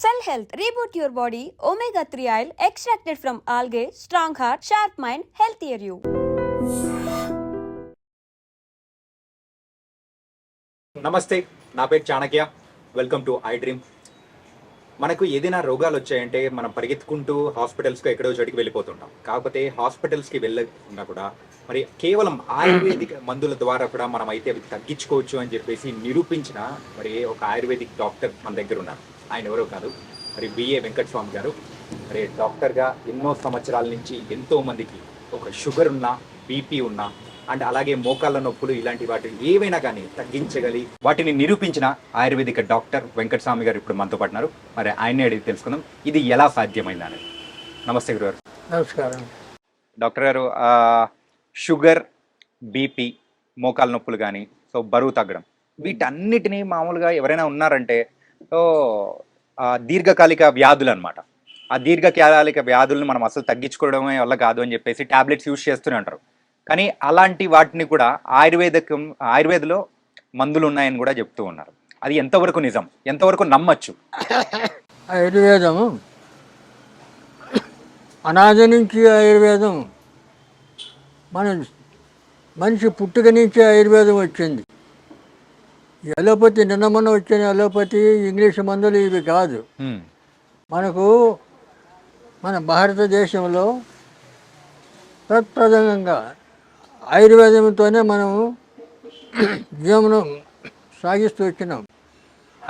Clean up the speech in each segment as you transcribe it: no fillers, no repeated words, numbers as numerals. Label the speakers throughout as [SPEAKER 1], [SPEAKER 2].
[SPEAKER 1] Cell Health, reboot your body, omega-3 oil extracted from algae, strong heart, sharp mind, healthier you.
[SPEAKER 2] నమస్తే, నా పేరు Chanakya. Welcome to I dream. మనకు ఏదైనా రోగాలు వచ్చాయంటే మనం పరిగెత్తుకుంటూ హాస్పిటల్స్కి ఎక్కడో చోటికి వెళ్ళిపోతుంటాం. కాకపోతే హాస్పిటల్స్కి వెళ్ళకుండా కూడా మరి కేవలం ఆయుర్వేదిక్ మందుల ద్వారా కూడా మనం అయితే అవి తగ్గించుకోవచ్చు అని చెప్పేసి నిరూపించిన మరి ఒక ఆయుర్వేదిక్ డాక్టర్ మన దగ్గర ఉన్నారు. ఆయన ఎవరో కాదు, మరి బిఏ వెంకటస్వామి గారు. మరి డాక్టర్గా ఎన్నో సంవత్సరాల నుంచి ఎంతో మందికి ఒక షుగర్ ఉన్నా, బీపీ ఉన్నా అండ్ అలాగే మోకాళ్ళ నొప్పులు ఇలాంటి వాటిని ఏవైనా కానీ తగ్గించగలి వాటిని నిరూపించిన ఆయుర్వేదిక డాక్టర్ వెంకటస్వామి గారు ఇప్పుడు మనతో పాటున్నారు. మరి ఆయన్ని అడిగి తెలుసుకుందాం ఇది ఎలా సాధ్యమైంది అనేది. నమస్తే గురుగారు.
[SPEAKER 3] నమస్కారం.
[SPEAKER 2] డాక్టర్ గారు, షుగర్, బీపీ, మోకాళ్ళ నొప్పులు కానీ బరువు తగ్గడం వీటన్నిటినీ మామూలుగా ఎవరైనా ఉన్నారంటే దీర్ఘకాలిక వ్యాధులు అనమాట. ఆ దీర్ఘకాలిక వ్యాధులను మనం అసలు తగ్గించుకోవడమే వల్ల కాదు అని చెప్పేసి టాబ్లెట్స్ యూజ్ చేస్తూనే ఉంటారు. కానీ అలాంటి వాటిని కూడా ఆయుర్వేదలో మందులు ఉన్నాయని కూడా చెప్తూ ఉన్నారు. అది ఎంతవరకు నిజం, ఎంతవరకు నమ్మచ్చు?
[SPEAKER 3] ఆయుర్వేదం అనాది నుంచి ఆయుర్వేదం మనిషి పుట్టుక నుంచి ఆయుర్వేదం వచ్చింది. అలోపతి నిన్న మొన్న వచ్చిన అలోపతి, ఇంగ్లీష్ మందులు ఇవి కాదు. మనకు మన భారతదేశంలో ప్రప్రథమంగా ఆయుర్వేదంతోనే మనము జీవనం సాగిస్తూ వచ్చినాం.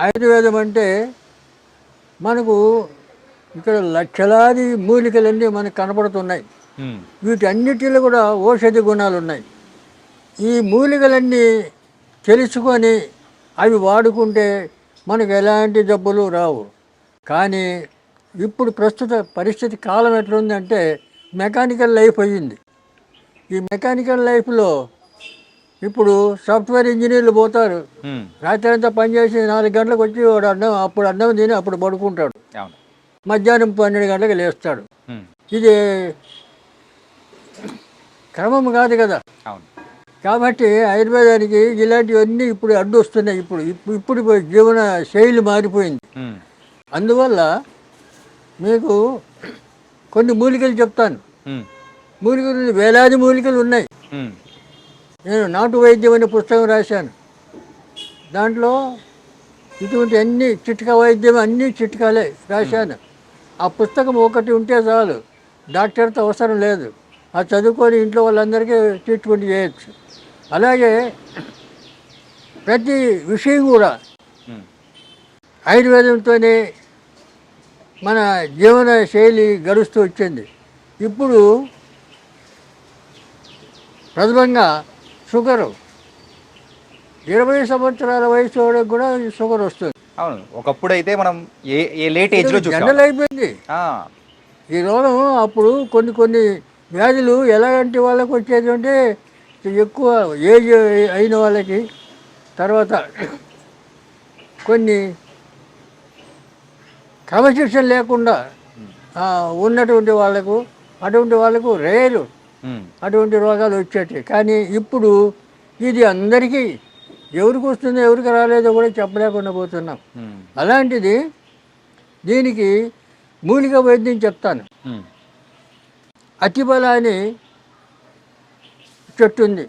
[SPEAKER 3] ఆయుర్వేదం అంటే మనకు ఇక్కడ లక్షలాది మూలికలన్నీ మనకు కనపడుతున్నాయి. వీటన్నిటిలో కూడా ఔషధి గుణాలు ఉన్నాయి. ఈ మూలికలన్నీ తెలుసుకొని అవి వాడుకుంటే మనకు ఎలాంటి జబ్బులు రావు. కానీ ఇప్పుడు ప్రస్తుత పరిస్థితి కాలం ఎట్లుందంటే మెకానికల్ లైఫ్ అయ్యింది. ఈ మెకానికల్ లైఫ్లో ఇప్పుడు సాఫ్ట్వేర్ ఇంజనీర్లు పోతారు, రాత్రి అంతా పనిచేసి 4 గంటలకు వచ్చి వాడు అప్పుడు అన్నం తిని అప్పుడు పడుకుంటాడు, మధ్యాహ్నం 12 గంటలకు లేస్తాడు. ఇది క్రమం కాదు కదా. కాబట్టి ఆయుర్వేదానికి ఇలాంటివన్నీ ఇప్పుడు అడ్డు వస్తున్నాయి. ఇప్పుడు జీవన శైలి మారిపోయింది. అందువల్ల మీకు కొన్ని మూలికలు చెప్తాను. మూలికలు వేలాది మూలికలు ఉన్నాయి. నేను నాటు వైద్యం అనే పుస్తకం రాశాను. దాంట్లో ఇటువంటి అన్ని చిట్కా వైద్యం అన్ని చిట్కాలే రాశాను. ఆ పుస్తకం ఒకటి ఉంటే చాలు, డాక్టర్తో అవసరం లేదు. అది చదువుకొని ఇంట్లో వాళ్ళందరికీ ట్రీట్మెంట్ చేయొచ్చు. అలాగే ప్రతి విషయం కూడా ఆయుర్వేదంతోనే మన జీవన శైలి గడుస్తూ వచ్చింది. ఇప్పుడు ప్రథమంగా షుగరు 20 సంవత్సరాల వయసు వాళ్ళకి కూడా షుగర్ వస్తుంది.
[SPEAKER 2] అవును, ఒకప్పుడు అయితే మనం ఏ లేట్ ఏజ్లో
[SPEAKER 3] జనరల్ అయిపోయింది ఈ రోగం. అప్పుడు కొన్ని వ్యాధులు ఎలాంటి వాళ్ళకి వచ్చేది అంటే ఎక్కువ ఏజ్ అయిన వాళ్ళకి, తర్వాత కొన్ని క్రమశిక్షణ లేకుండా ఉన్నటువంటి వాళ్ళకు, అటువంటి వాళ్ళకు రేరు అటువంటి రోగాలు వచ్చేవి. కానీ ఇప్పుడు ఇది అందరికీ ఎవరికి వస్తుందో ఎవరికి రాలేదో కూడా చెప్పలేకుండా పోతున్నాం. అలాంటిది దీనికి మూలిక వైద్యం చెప్తాను. అతిబల అని చెట్టు ఉంది.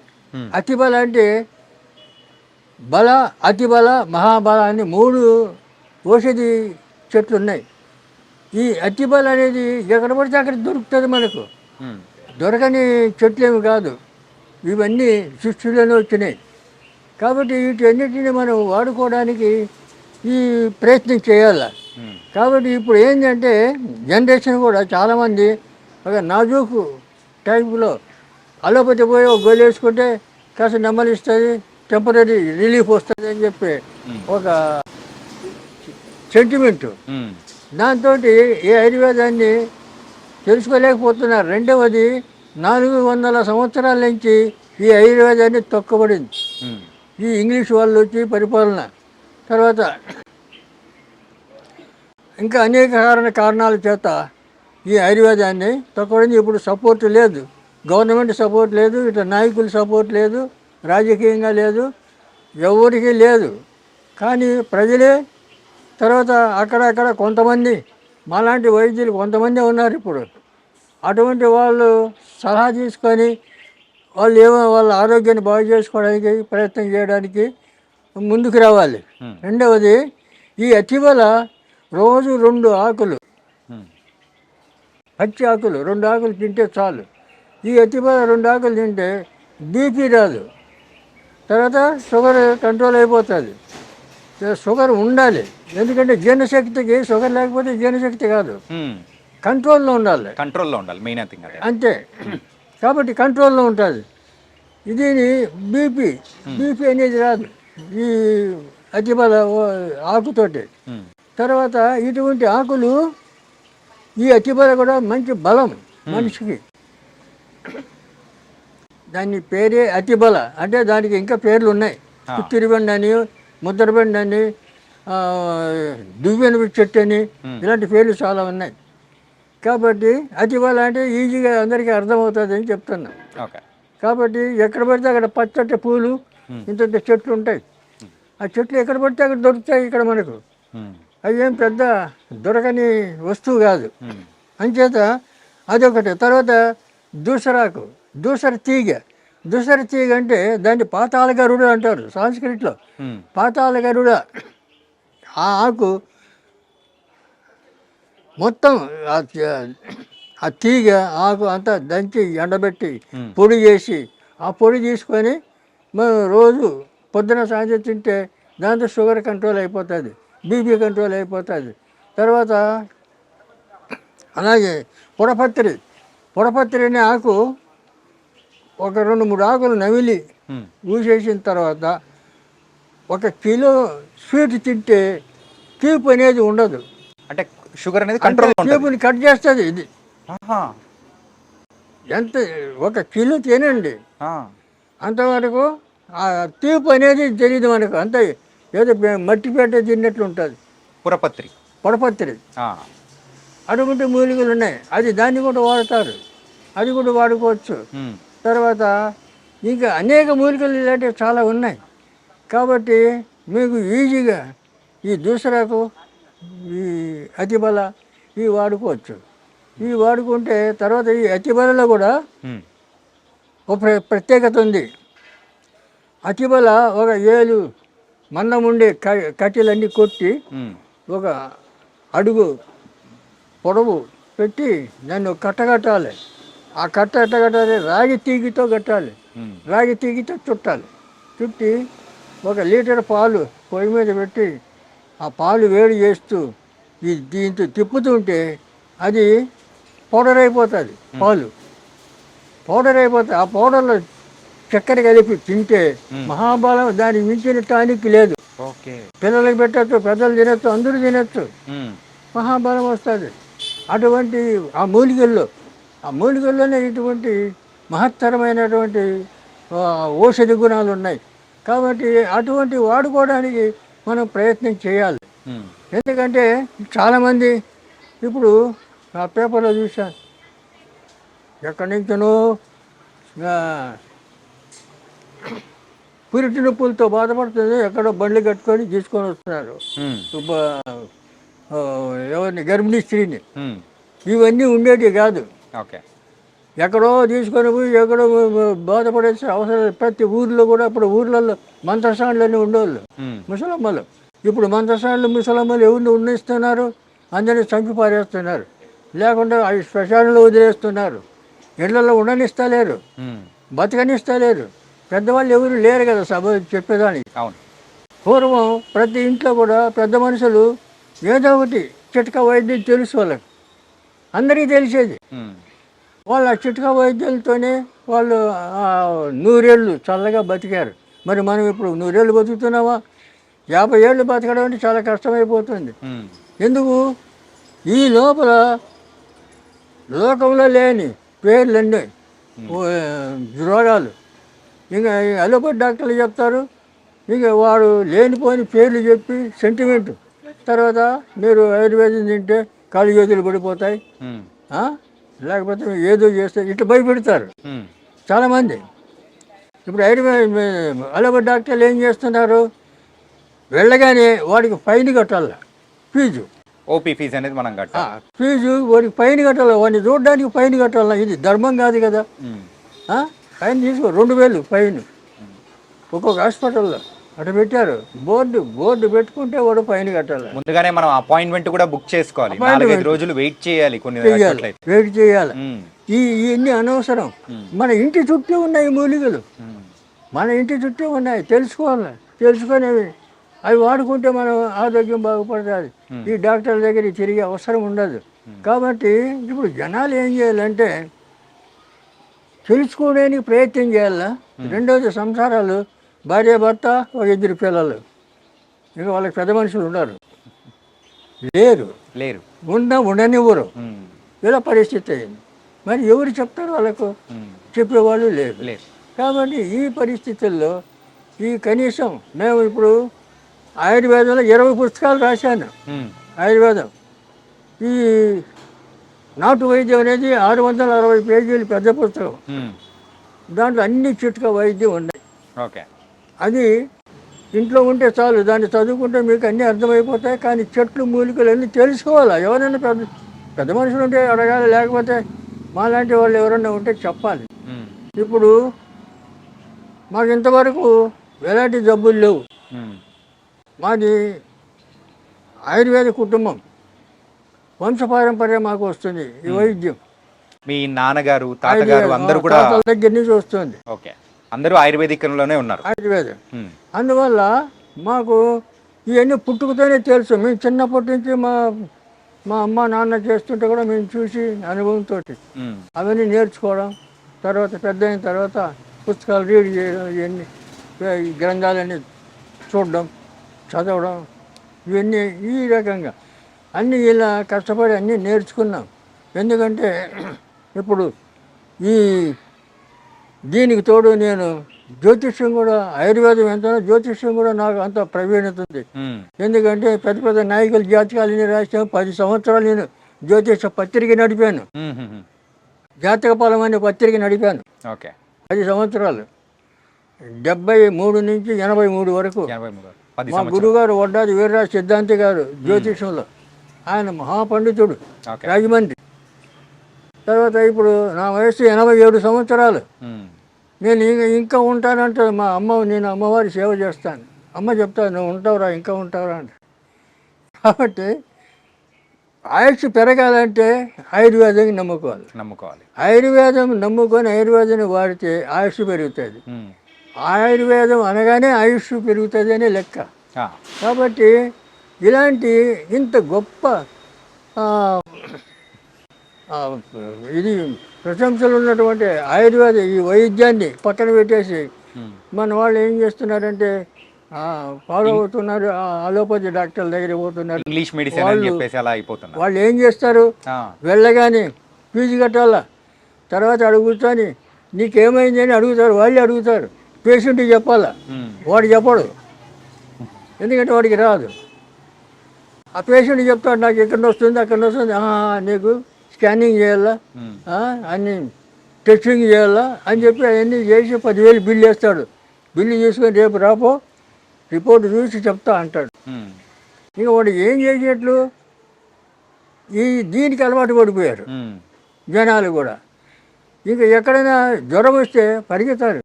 [SPEAKER 3] అతిబల అంటే బల, అతిబల, మహాబల అని 3 ఔషధి చెట్లు ఉన్నాయి. ఈ అతిబల అనేది ఎక్కడ పడితే అక్కడ దొరుకుతుంది. మనకు దొరకని చెట్లేమి కాదు, ఇవన్నీ సృష్టిలోనే వచ్చినాయి. కాబట్టి వీటన్నిటిని మనం వాడుకోవడానికి ఈ ప్రయత్నం చేయాలి. కాబట్టి ఇప్పుడు ఏంటంటే జనరేషన్ కూడా చాలామంది ఒక నాజూకు టైంలో అలోపతి పోయి ఒక గోళీ వేసుకుంటే కాస్త నెమ్మలిస్తుంది, టెంపరీ రిలీఫ్ వస్తుంది అని చెప్పి ఒక సెంటిమెంటు. దాంతో ఈ ఆయుర్వేదాన్ని తెలుసుకోలేకపోతున్నారు. రెండవది 400 సంవత్సరాల నుంచి ఈ ఆయుర్వేదాన్ని తొక్కబడింది. ఈ ఇంగ్లీష్ వాళ్ళు వచ్చి పరిపాలన తర్వాత ఇంకా అనేక కారణాల చేత ఈ ఆయుర్వేదాన్ని తొక్కబడింది. ఇప్పుడు సపోర్ట్ లేదు, గవర్నమెంట్ సపోర్ట్ లేదు, ఇట్లా నాయకుల సపోర్ట్ లేదు, రాజకీయంగా లేదు, ఎవరికి లేదు. కానీ ప్రజలే తర్వాత అక్కడక్కడ కొంతమంది మాలాంటి వైద్యులు కొంతమంది ఉన్నారు ఇప్పుడు. అటువంటి వాళ్ళు సలహా తీసుకొని వాళ్ళు వాళ్ళ ఆరోగ్యాన్ని బాగు చేసుకోవడానికి ప్రయత్నం చేయడానికి ముందుకు రావాలి. రెండవది, ఈ అతిబల రోజు 2 ఆకులు, పచ్చి ఆకులు 2 ఆకులు తింటే చాలు. ఈ అతిబల 2 ఆకులు తింటే బీపీ రాదు, తర్వాత షుగర్ కంట్రోల్ అయిపోతుంది. షుగర్ ఉండాలి, ఎందుకంటే జీర్ణశక్తికి షుగర్ లేకపోతే జీర్ణశక్తి కాదు, కంట్రోల్లో ఉండాలి.
[SPEAKER 2] కంట్రోల్లో ఉండాలి, మెయిన్ థింగ్ అదే.
[SPEAKER 3] అంతే. కాబట్టి కంట్రోల్లో ఉంటుంది. దీని బీపీ అనేది రాదు ఈ అతిబల ఆకుతోటి. తర్వాత ఇటువంటి ఆకులు, ఈ అతిబల కూడా మంచి బలం మనిషికి. దాని పేరే అతిబల. అంటే దానికి ఇంకా పేర్లు ఉన్నాయి. కుత్తిరిబండి అని, ముద్రబండి అని, దువ్వెన చెట్టు అని, ఇలాంటి పేర్లు చాలా ఉన్నాయి. కాబట్టి అతిబల అంటే ఈజీగా అందరికీ అర్థమవుతుంది అని చెప్తున్నాం. కాబట్టి ఎక్కడ పడితే అక్కడ పచ్చటి పూలు, ఇంత చెట్లు ఉంటాయి. ఆ చెట్లు ఎక్కడ పడితే అక్కడ దొరుకుతాయి ఇక్కడ మనకు. అవి ఏం పెద్ద దొరకని వస్తువు కాదు. అంచేత అదొకటి. తర్వాత దూసరాకు, దూసర తీగ. దూసర తీగ అంటే దాన్ని పాతాళ గరుడ అంటారు సాంస్క్రిట్లో. పాతాళ గరుడ ఆ ఆకు మొత్తం ఆ తీగ ఆకు అంతా దంచి ఎండబెట్టి పొడి చేసి ఆ పొడి తీసుకొని మనం రోజు పొద్దున సాయంత్రం తింటే దాంతో షుగర్ కంట్రోల్ అయిపోతుంది, బీపీ కంట్రోల్ అయిపోతుంది. తర్వాత అలాగే పొడపత్రి అనే ఆకు ఒక 2-3 ఆకులు నమిలి ఊసేసిన తర్వాత 1 కిలో స్వీట్ తింటే తీపి అనేది ఉండదు.
[SPEAKER 2] అంటే షుగర్ అనేది కంట్రోల్,
[SPEAKER 3] తీపిని కట్ చేస్తుంది ఇది. ఎంత 1 కిలో తినండి, అంతవరకు ఆ తీపి అనేది తెలియదు మనకు. అంత ఏదో మట్టిపేట తిన్నట్లు ఉంటుంది. పొడపత్రి అటువంటి మూలికలు ఉన్నాయి. అది దాన్ని కూడా వాడతారు, అది కూడా వాడుకోవచ్చు. తర్వాత ఇంకా అనేక మూలికలు ఇలాంటివి చాలా ఉన్నాయి. కాబట్టి మీకు ఈజీగా ఈ దూసరాకు, ఈ అతిబల ఇవి వాడుకోవచ్చు. ఇవి వాడుకుంటే తర్వాత ఈ అతిబలలో కూడా ఒక ప్రత్యేకత ఉంది. అతిబల ఒక 7 మందం ఉండే కట్టెలన్నీ కొట్టి 1 అడుగు పొడవు పెట్టి దాన్ని కట్టగట్టాలి. ఆ కట్ట కట్టాలి, రాగి తీగితో కట్టాలి, రాగి తీగితో చుట్టాలి. చుట్టి 1 లీటర్ పాలు పొయ్యి మీద పెట్టి ఆ పాలు వేడి చేస్తూ దీంతో తిప్పుతుంటే అది పౌడర్ అయిపోతుంది. పాలు పౌడర్ అయిపోతుంది. ఆ పౌడర్లో చక్కెర కలిపి తింటే మహాబలం, దానికి మించిన టానిక్ లేదు. పిల్లలకి పెట్టచ్చు, పెద్దలు తినచ్చు, అందరూ తినచ్చు, మహాబలం వస్తుంది. అటువంటి ఆ మూలికల్లోనే ఇటువంటి మహత్తరమైనటువంటి ఔషధి గుణాలు ఉన్నాయి. కాబట్టి అటువంటి వాడుకోవడానికి మనం ప్రయత్నం చేయాలి. ఎందుకంటే చాలామంది ఇప్పుడు ఆ పేపర్లో చూశాను, ఎక్కడి నుంచో పురిటి నొప్పులతో బాధపడుతుంది, ఎక్కడో బండ్లు కట్టుకొని తీసుకొని వస్తున్నారు ఎవరిని, గర్భిణీ స్త్రీని. ఇవన్నీ ఉండేవి కాదు. ఎక్కడో తీసుకొని పోయి ఎక్కడో బాధపడేసి అవసరం. ప్రతి ఊర్లో కూడా ఇప్పుడు ఊర్లలో మంత్రసానులన్నీ ఉండేవాళ్ళు ముసలమ్మలు. ఇప్పుడు మంత్రసానులు ముసలమ్మలు ఎవరిని ఉన్నిస్తున్నారు? అందరినీ చంపి పారేస్తున్నారు, లేకుండా అవి శ్మశానంలో వదిలేస్తున్నారు. ఇళ్లలో ఉండనిస్తలేరు, బతకనిస్తలేరు. పెద్దవాళ్ళు ఎవరు లేరు కదా సభ చెప్పేదానికి. పూర్వం ప్రతి ఇంట్లో కూడా పెద్ద మనుషులు ఏదో ఒకటి చిట్కా వైద్యం తెలుసు వాళ్ళకి, అందరికీ తెలిసేది. వాళ్ళు ఆ చిట్కా వైద్యులతోనే వాళ్ళు 100 ఏళ్ళు చల్లగా బతికారు. మరి మనం ఇప్పుడు 100 ఏళ్ళు బతుకుతున్నామా? 50 ఏళ్ళు బతకడం అంటే చాలా కష్టమైపోతుంది. ఎందుకు? ఈ లోపల లోకంలో లేని పేర్లన్నీ రోగాలు. ఇంకా అలోపతి డాక్టర్లు చెప్తారు, ఇంకా వాడు లేనిపోని పేర్లు చెప్పి సెంటిమెంట్. తర్వాత మీరు ఆయుర్వేదం తింటే కాళ్ళు చేతులు పడిపోతాయి, లేకపోతే ఏదో చేస్తే ఇట్లా భయపెడతారు చాలామంది. ఇప్పుడు అలోపతి డాక్టర్లు ఏం చేస్తున్నారు? వెళ్ళగానే వాడికి ఫైన్ కట్టాలి. ఫీజు.
[SPEAKER 2] ఓపీ ఫీజు అనేది మనం కట్టాలి.
[SPEAKER 3] ఫీజు వాడికి పైన కట్టాలి, వాడిని చూడడానికి పైన కట్టాలి. ఇది ధర్మం కాదు కదా. పైన తీసుకో 2000 పైన ఒక్కొక్క హాస్పిటల్లో అటు పెట్టారు. బోర్డు పెట్టుకుంటే వాడు పైన కట్టాలి.
[SPEAKER 2] ముందుగానే మనం అపాయింట్మెంట్ కూడా బుక్ చేసుకోవాలి. 4-5 రోజులు వెయిట్ చేయాలి.
[SPEAKER 3] వెయిట్ చేయాలి. ఇవన్నీ అనవసరం. మన ఇంటి చుట్టూ ఉన్నాయి మూలికలు, మన ఇంటి చుట్టూ ఉన్నాయి. తెలుసుకోవాలి. తెలుసుకొని అవి వాడుకుంటే మనం ఆరోగ్యం బాగుపడుతుంది. ఈ డాక్టర్ల దగ్గర తిరిగే అవసరం ఉండదు. కాబట్టి ఇప్పుడు జనాలు ఏం చేయాలంటే తెలుసుకోవడానికి ప్రయత్నం చేయాలా. రెండవది సంసారాలు, భార్య భర్త, ఒక 2 పిల్లలు, ఇక వాళ్ళకి పెద్ద మనుషులు ఉన్నారు లేరు ఉండనివ్వరు. ఇలా పరిస్థితి అయింది. మరి ఎవరు చెప్తారు వాళ్ళకు? చెప్పేవాళ్ళు లేరు. కాబట్టి ఈ పరిస్థితుల్లో ఈ కనీసం మేము ఇప్పుడు ఆయుర్వేదంలో 20 పుస్తకాలు రాశాను. ఆయుర్వేదం ఈ నాటు వైద్యం అనేది 660 పేజీలు పెద్ద పుస్తకం. దాంట్లో అన్ని చిట్కా వైద్యం ఉన్నాయి. అది ఇంట్లో ఉంటే చాలు, దాన్ని చదువుకుంటే మీకు అన్నీ అర్థమైపోతాయి. కానీ చెట్లు మూలికలు అన్నీ తెలుసుకోవాలి. ఎవరైనా పెద్ద మనుషులు ఉంటే అడగాలి, లేకపోతే మాలాంటి వాళ్ళు ఎవరైనా ఉంటే చెప్పాలి. ఇప్పుడు మాకు ఇంతవరకు ఎలాంటి జబ్బులు లేవు. మాది ఆయుర్వేద కుటుంబం, వంశపారంపర్యం మాకు వస్తుంది ఈ వైద్యం.
[SPEAKER 2] మీ నాన్నగారు, తాతగారు అందరూ కూడా
[SPEAKER 3] దగ్గర నుంచి వస్తుంది.
[SPEAKER 2] అందరూ ఆయుర్వేదికంలోనే ఉన్నారు.
[SPEAKER 3] ఆయుర్వేదం. అందువల్ల మాకు ఇవన్నీ పుట్టుకతోనే తెలుసు. మేము చిన్నప్పటి నుంచి మా అమ్మ నాన్న చేస్తుంటే కూడా మేము చూసి అనుభవంతో అవన్నీ నేర్చుకోవడం, తర్వాత పెద్ద అయిన తర్వాత పుస్తకాలు రీడ్ చేయడం, ఇవన్నీ ఈ గ్రంథాలన్నీ చూడడం, చదవడం, ఇవన్నీ ఈ రకంగా అన్నీ ఇలా కష్టపడి అన్నీ నేర్చుకున్నాం. ఎందుకంటే ఇప్పుడు దీనికి తోడు నేను జ్యోతిష్యం కూడా, ఆయుర్వేదం ఎంతనో జ్యోతిష్యం కూడా నాకు అంత ప్రవీణత ఉంది. ఎందుకంటే పెద్ద పెద్ద నాయకుల జాతకాలు రాసాను. 10 సంవత్సరాలు నేను జ్యోతిష పత్రిక నడిపాను. జాతక ఫలం అనే పత్రిక నడిపాను 10 సంవత్సరాలు. 73 నుంచి 83 వరకు. మా గురుగారు వడ్డాది వీర్రాజు సిద్ధాంతి గారు జ్యోతిషంలో, ఆయన మహాపండితుడు, రాజమండ్రి. తర్వాత ఇప్పుడు నా వయసు 87 సంవత్సరాలు. నేను ఇంకా ఉంటానంటే మా అమ్మ, నేను అమ్మవారి సేవ చేస్తాను. అమ్మ చెప్తాను, నువ్వు ఉంటావురా, ఇంకా ఉంటావురా అంటే. కాబట్టి ఆయుష్ పెరగాలంటే ఆయుర్వేదాన్ని నమ్ముకోవాలి. ఆయుర్వేదం నమ్ముకొని ఆయుర్వేదాన్ని వాడితే ఆయుష్ పెరుగుతుంది. ఆయుర్వేదం అనగానే ఆయుష్ పెరుగుతుంది అనే లెక్క. కాబట్టి ఇలాంటి ఇంత గొప్ప ఇది ప్రశంసలు ఉన్నటువంటి ఆయుర్వేద ఈ వైద్యాన్ని పక్కన పెట్టేసి మన వాళ్ళు ఏం చేస్తున్నారంటే ఫాలో అవుతున్నారు. అలోపతి డాక్టర్ల దగ్గర పోతున్నారు.
[SPEAKER 2] ఇంగ్లీష్ మెడిసిన్ అని చెప్పేసి అలా అయిపోతున్నారు.
[SPEAKER 3] వాళ్ళు ఏం చేస్తారు, వెళ్ళగానే ఫీజు కట్టాలా, తర్వాత అడుగుతాని నీకేమైంది అని అడుగుతారు. వాళ్ళే అడుగుతారు. పేషెంట్కి చెప్పాలా, వాడు చెప్పడు, ఎందుకంటే వాడికి రాదు. ఆ పేషెంట్ చెప్తాడు, నాకు ఎక్కడ వస్తుంది అక్కడ వస్తుంది, నీకు స్కానింగ్ చేయాలా, అన్ని టెస్టింగ్ చేయాలా అని చెప్పి అవన్నీ చేసి 10,000 బిల్లు వేస్తాడు. బిల్లు తీసుకొని రేపు రాపో రిపోర్ట్ చూసి చెప్తా అంటాడు. ఇంకా వాడు ఏం చేసేట్లు దీనికి అలవాటు పడిపోయారు జనాలు కూడా. ఇంకా ఎక్కడైనా జ్వరం వస్తే పరిగెత్తారు,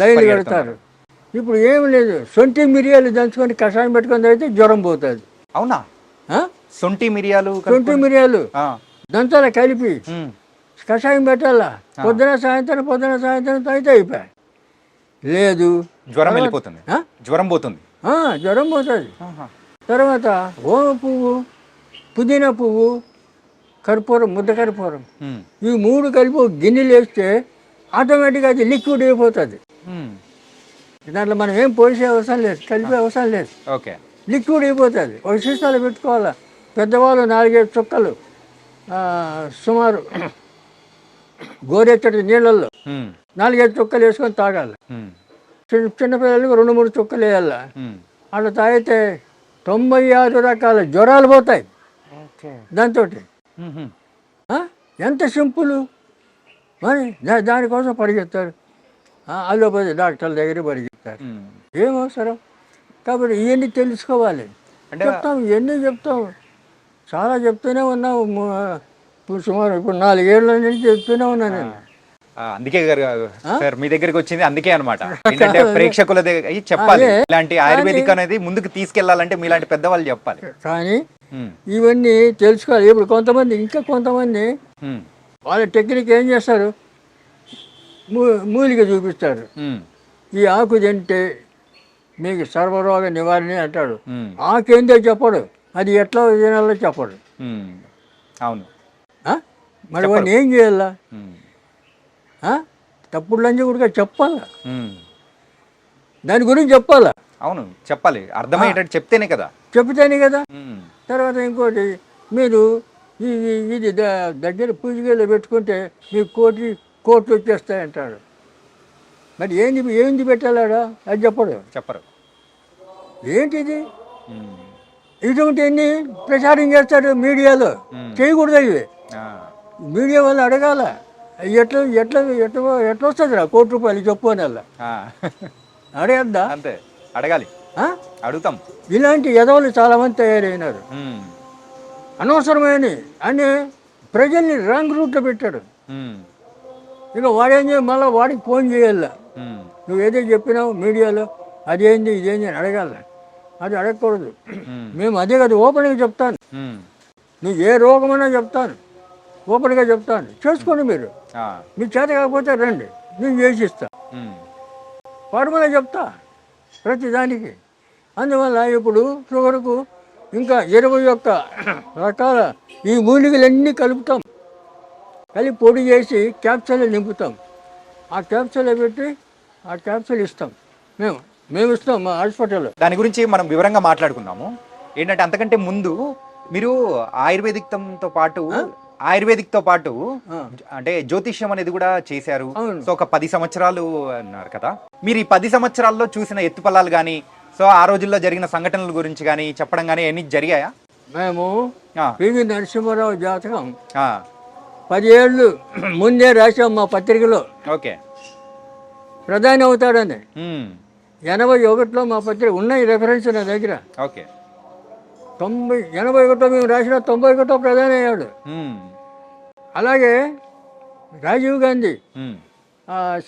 [SPEAKER 3] లైన్లు కడతారు. ఇప్పుడు ఏమి లేదు, సొంటి మిరియాలు దంచుకొని కషాయం పెట్టుకొని అయితే జ్వరం పోతుంది.
[SPEAKER 2] అవునా? సొంటి మిరియాలు
[SPEAKER 3] దంచాల కలిపి కషాయం పెట్టాలా, పొద్దున సాయంత్రం అయితే అయిపోయి. లేదు,
[SPEAKER 2] జ్వరం వెళ్ళిపోతుంది, జ్వరం పోతుంది.
[SPEAKER 3] తర్వాత ఓమ పువ్వు, పుదీనా పువ్వు, కర్పూరం, ముద్ద కర్పూరం, ఈ 3 కలిపి గిన్నెలు వేస్తే ఆటోమేటిక్గా అది లిక్విడ్ అయిపోతుంది. దాంట్లో మనం ఏం పోసే అవసరం లేదు, కలిపే అవసరం లేదు, లిక్విడ్ అయిపోతుంది. ఒక సీసాలో పెట్టుకోవాలా. పెద్దవాళ్ళు 4-5 చుక్కలు సుమారు గోరెచ్చటి నీళ్ళల్లో 4-5 చుక్కలు వేసుకొని తాగాలి. చిన్నపిల్లలకు 2-3 చుక్కలు వేయాల. అట్లా తాగితే 96 రకాల జ్వరాలు పోతాయి దాంతో. ఎంత సింపుల్. మరి దానికోసం పరిగెత్తారు, అలోపతి డాక్టర్ల దగ్గర పరిగెత్తారు. ఏం అవసరం? కాబట్టి ఇవన్నీ తెలుసుకోవాలి.
[SPEAKER 2] అంటే
[SPEAKER 3] చెప్తాం, ఎన్ని చెప్తాం, చాలా చెప్తూనే ఉన్నాం. ఇప్పుడు సుమారు ఇప్పుడు 4 ఏళ్ళ నుంచి చెప్తూనే ఉన్నాను నేను.
[SPEAKER 2] అందుకే గారు సార్ మీ దగ్గరికి వచ్చింది అందుకే అనమాట. ఏంటంటే ప్రేక్షకుల దగ్గర చెప్పాలి,
[SPEAKER 3] అదే.
[SPEAKER 2] ఇలాంటి ఆయుర్వేదిక్ అనేది ముందుకు తీసుకెళ్లాలంటే మీలాంటి పెద్దవాళ్ళు చెప్పాలి.
[SPEAKER 3] కానీ ఇవన్నీ తెలుసుకోవాలి. ఇప్పుడు కొంతమంది, ఇంకా కొంతమంది వాళ్ళ టెక్నిక్ ఏం చేస్తారు, మూలిక చూపిస్తారు. ఈ ఆకు తింటే మీకు సర్వరోగ నివారణ అంటాడు. ఆకేందో చెప్పడు, అది ఎట్లా తినాలో చెప్పడు.
[SPEAKER 2] అవును,
[SPEAKER 3] మరి వాడిని ఏం చేయాలా? తప్పుడు లంచి కూడా చెప్పాలా, దాని గురించి చెప్పాలా.
[SPEAKER 2] అవును, చెప్పాలి, అర్థమయ్యేటట్టు చెప్తేనే కదా.
[SPEAKER 3] చెప్తేనే కదా. తర్వాత ఇంకోటి, మీరు ఇది దగ్గర పూజగలో పెట్టుకుంటే మీకు కోట్లు వచ్చేస్తాయంటాడు. మరి ఏంది పెట్టాలాడా, అది చెప్పరు. ఏంటిది? ఇటువంటివన్నీ ప్రచారం చేస్తాడు మీడియాలో. చేయకూడదు ఇవి. మీడియా వాళ్ళు అడగాల, ఎట్లా ఎట్లా ఎట్లా ఎట్లా వస్తుంది రా ₹1 చెప్పు అని అలా అడగద్దా?
[SPEAKER 2] అంతే, అడగాలి, అడుగుతాం.
[SPEAKER 3] ఇలాంటి ఎదవలు చాలామంది తయారైనారు, అనవసరమైన అని ప్రజల్ని రాంగ్ రూట్లో పెట్టాడు. ఇక వాడేం చేయాలి, మళ్ళీ వాడికి ఫోన్ చేయాల, నువ్వు ఏదో చెప్పినావు మీడియాలో, అదేంది ఇదేంది అని అడగాల. అది అడగకూడదు. మేము అదే కదా ఓపెన్గా చెప్తాను. నువ్వు ఏ రోగమన్నా చెప్తాను, ఓపెన్గా చెప్తాను, చేసుకోండి. మీరు మీ చేత కాకపోతే రండి, నేను చేసిస్తా. ఫార్ములా చెప్తా ప్రతిదానికి. అందువల్ల ఇప్పుడు షుగర్కు ఇంకా 21 రకాల ఈ మూలికలన్నీ కలుపుతాం, కలిపి పొడి చేసి క్యాప్సూల్ నింపుతాం. ఆ క్యాప్సూల్ పెట్టి ఆ క్యాప్సూల్ ఇస్తాం, మేము ఇస్తాం మా హాస్పిటల్లో.
[SPEAKER 2] దాని గురించి మనం వివరంగా మాట్లాడుకుందాము. ఏంటంటే అంతకంటే ముందు మీరు ఆయుర్వేదిక్తో పాటు అంటే జ్యోతిష్యం అనేది కూడా చేశారు. సో ఒక 10 సంవత్సరాలు అన్నారు కదా. మీరు ఈ 10 సంవత్సరాల్లో చూసిన ఎత్తుపల్లాలు కానీ, సో ఆ రోజుల్లో జరిగిన సంఘటనల గురించి కానీ చెప్పడం కానీ అన్ని జరిగాయా?
[SPEAKER 3] మేము పివి నరసింహారావు జాతకం 10 ఏళ్ళు ముందే రాసాం మా పత్రికలో.
[SPEAKER 2] ఓకే,
[SPEAKER 3] ప్రధాని అవుతాడని. 81లో మా పత్రిక ఉన్నాయి రెఫరెన్స్ నా దగ్గర.
[SPEAKER 2] ఓకే,
[SPEAKER 3] 81 మేము రాసిన 91 ప్రధాని అయ్యాడు. అలాగే రాజీవ్ గాంధీ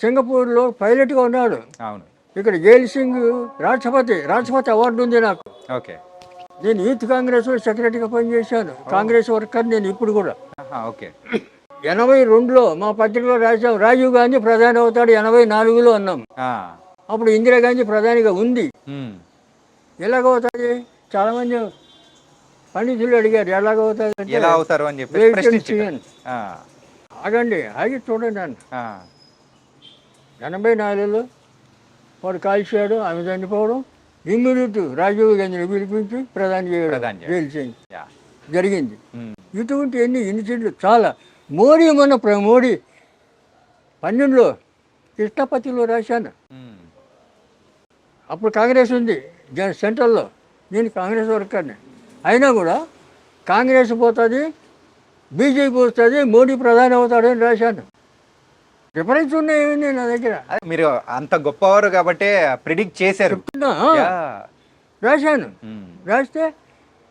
[SPEAKER 3] సింగపూర్లో పైలట్గా ఉన్నాడు.
[SPEAKER 2] అవును.
[SPEAKER 3] ఇక్కడ జైల్ సింగ్ రాష్ట్రపతి అవార్డు ఉంది నాకు.
[SPEAKER 2] ఓకే,
[SPEAKER 3] నేను యూత్ కాంగ్రెస్ సెక్రటరీగా పనిచేశాను, కాంగ్రెస్ వర్కర్ నేను ఇప్పుడు కూడా.
[SPEAKER 2] ఓకే,
[SPEAKER 3] 82లో మా పత్రికలో రాసాం రాజీవ్ గాంధీ ప్రధాని అవుతాడు, 84లో అన్నాం. అప్పుడు ఇందిరాగాంధీ ప్రధానిగా ఉంది. ఎలాగవుతుంది? చాలామంది పండితులు అడిగారు
[SPEAKER 2] ఎలా అవుతారు అని చెప్పి.
[SPEAKER 3] ఆగండి, ఆగి చూడండి అన్న. 84లో వాడు కాల్చాడు, ఆమె చనిపోవడం, ఇమ్మీడియట్ రాజీవ్ గాంధీని పిలిపించి ప్రధాని చేయడం జరిగింది. ఇటువంటి ఇన్సిడెంట్లు చాలా. మోడీ మొన్న మోడీ 12లో కృష్ణపతిలో రాశాను. అప్పుడు కాంగ్రెస్ ఉంది సెంట్రల్లో, నేను కాంగ్రెస్ వర్కర్ని. అయినా కూడా కాంగ్రెస్ పోతుంది, బీజేపీ వస్తుంది, మోడీ ప్రధాని అవుతాడు అని రాశాను. రిఫరెన్స్ ఉన్నాయి నా దగ్గర.
[SPEAKER 2] మీరు అంత గొప్పవారు కాబట్టి ప్రిడిక్ట్ చేశారు.
[SPEAKER 3] రాశాను. రాస్తే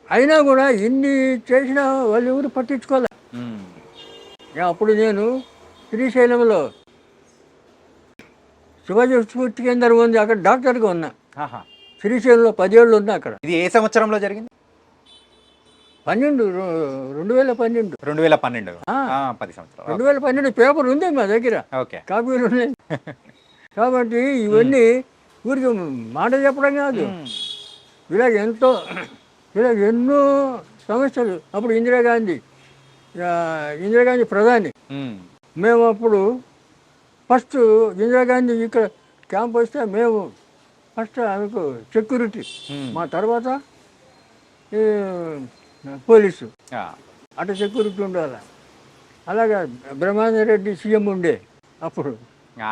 [SPEAKER 3] అయినా కూడా ఇన్ని చేసినా వాళ్ళు ఎవరు పట్టించుకోలే. అప్పుడు నేను శ్రీశైలంలో శివాజీ స్ఫూర్తి కేంద్రం ఉంది, అక్కడ డాక్టర్గా ఉన్నా. శ్రీశైలంలో 10 ఏళ్ళు ఉన్నా అక్కడ.
[SPEAKER 2] ఇది ఏ సంవత్సరంలో జరిగింది?
[SPEAKER 3] 2012.
[SPEAKER 2] 10 సంవత్సరాలు.
[SPEAKER 3] 2012 పేపర్ ఉంది మా దగ్గర, కాపీలు ఉన్నాయి. కాబట్టి ఇవన్నీ ఊరికి మాట చెప్పడం కాదు, ఇలాగ ఎన్నో సమస్యలు. అప్పుడు ఇందిరాగాంధీ ప్రధాని. మేము అప్పుడు ఫస్ట్ ఇందిరాగాంధీ ఇక్కడ క్యాంప్ వస్తే మేము ఫస్ట్ ఆమెకు సెక్యూరిటీ, మా తర్వాత పోలీసు, అటు సెక్యూరిటీ ఉండాలి. అలాగా బ్రహ్మానందరెడ్డి సీఎం ఉండే అప్పుడు.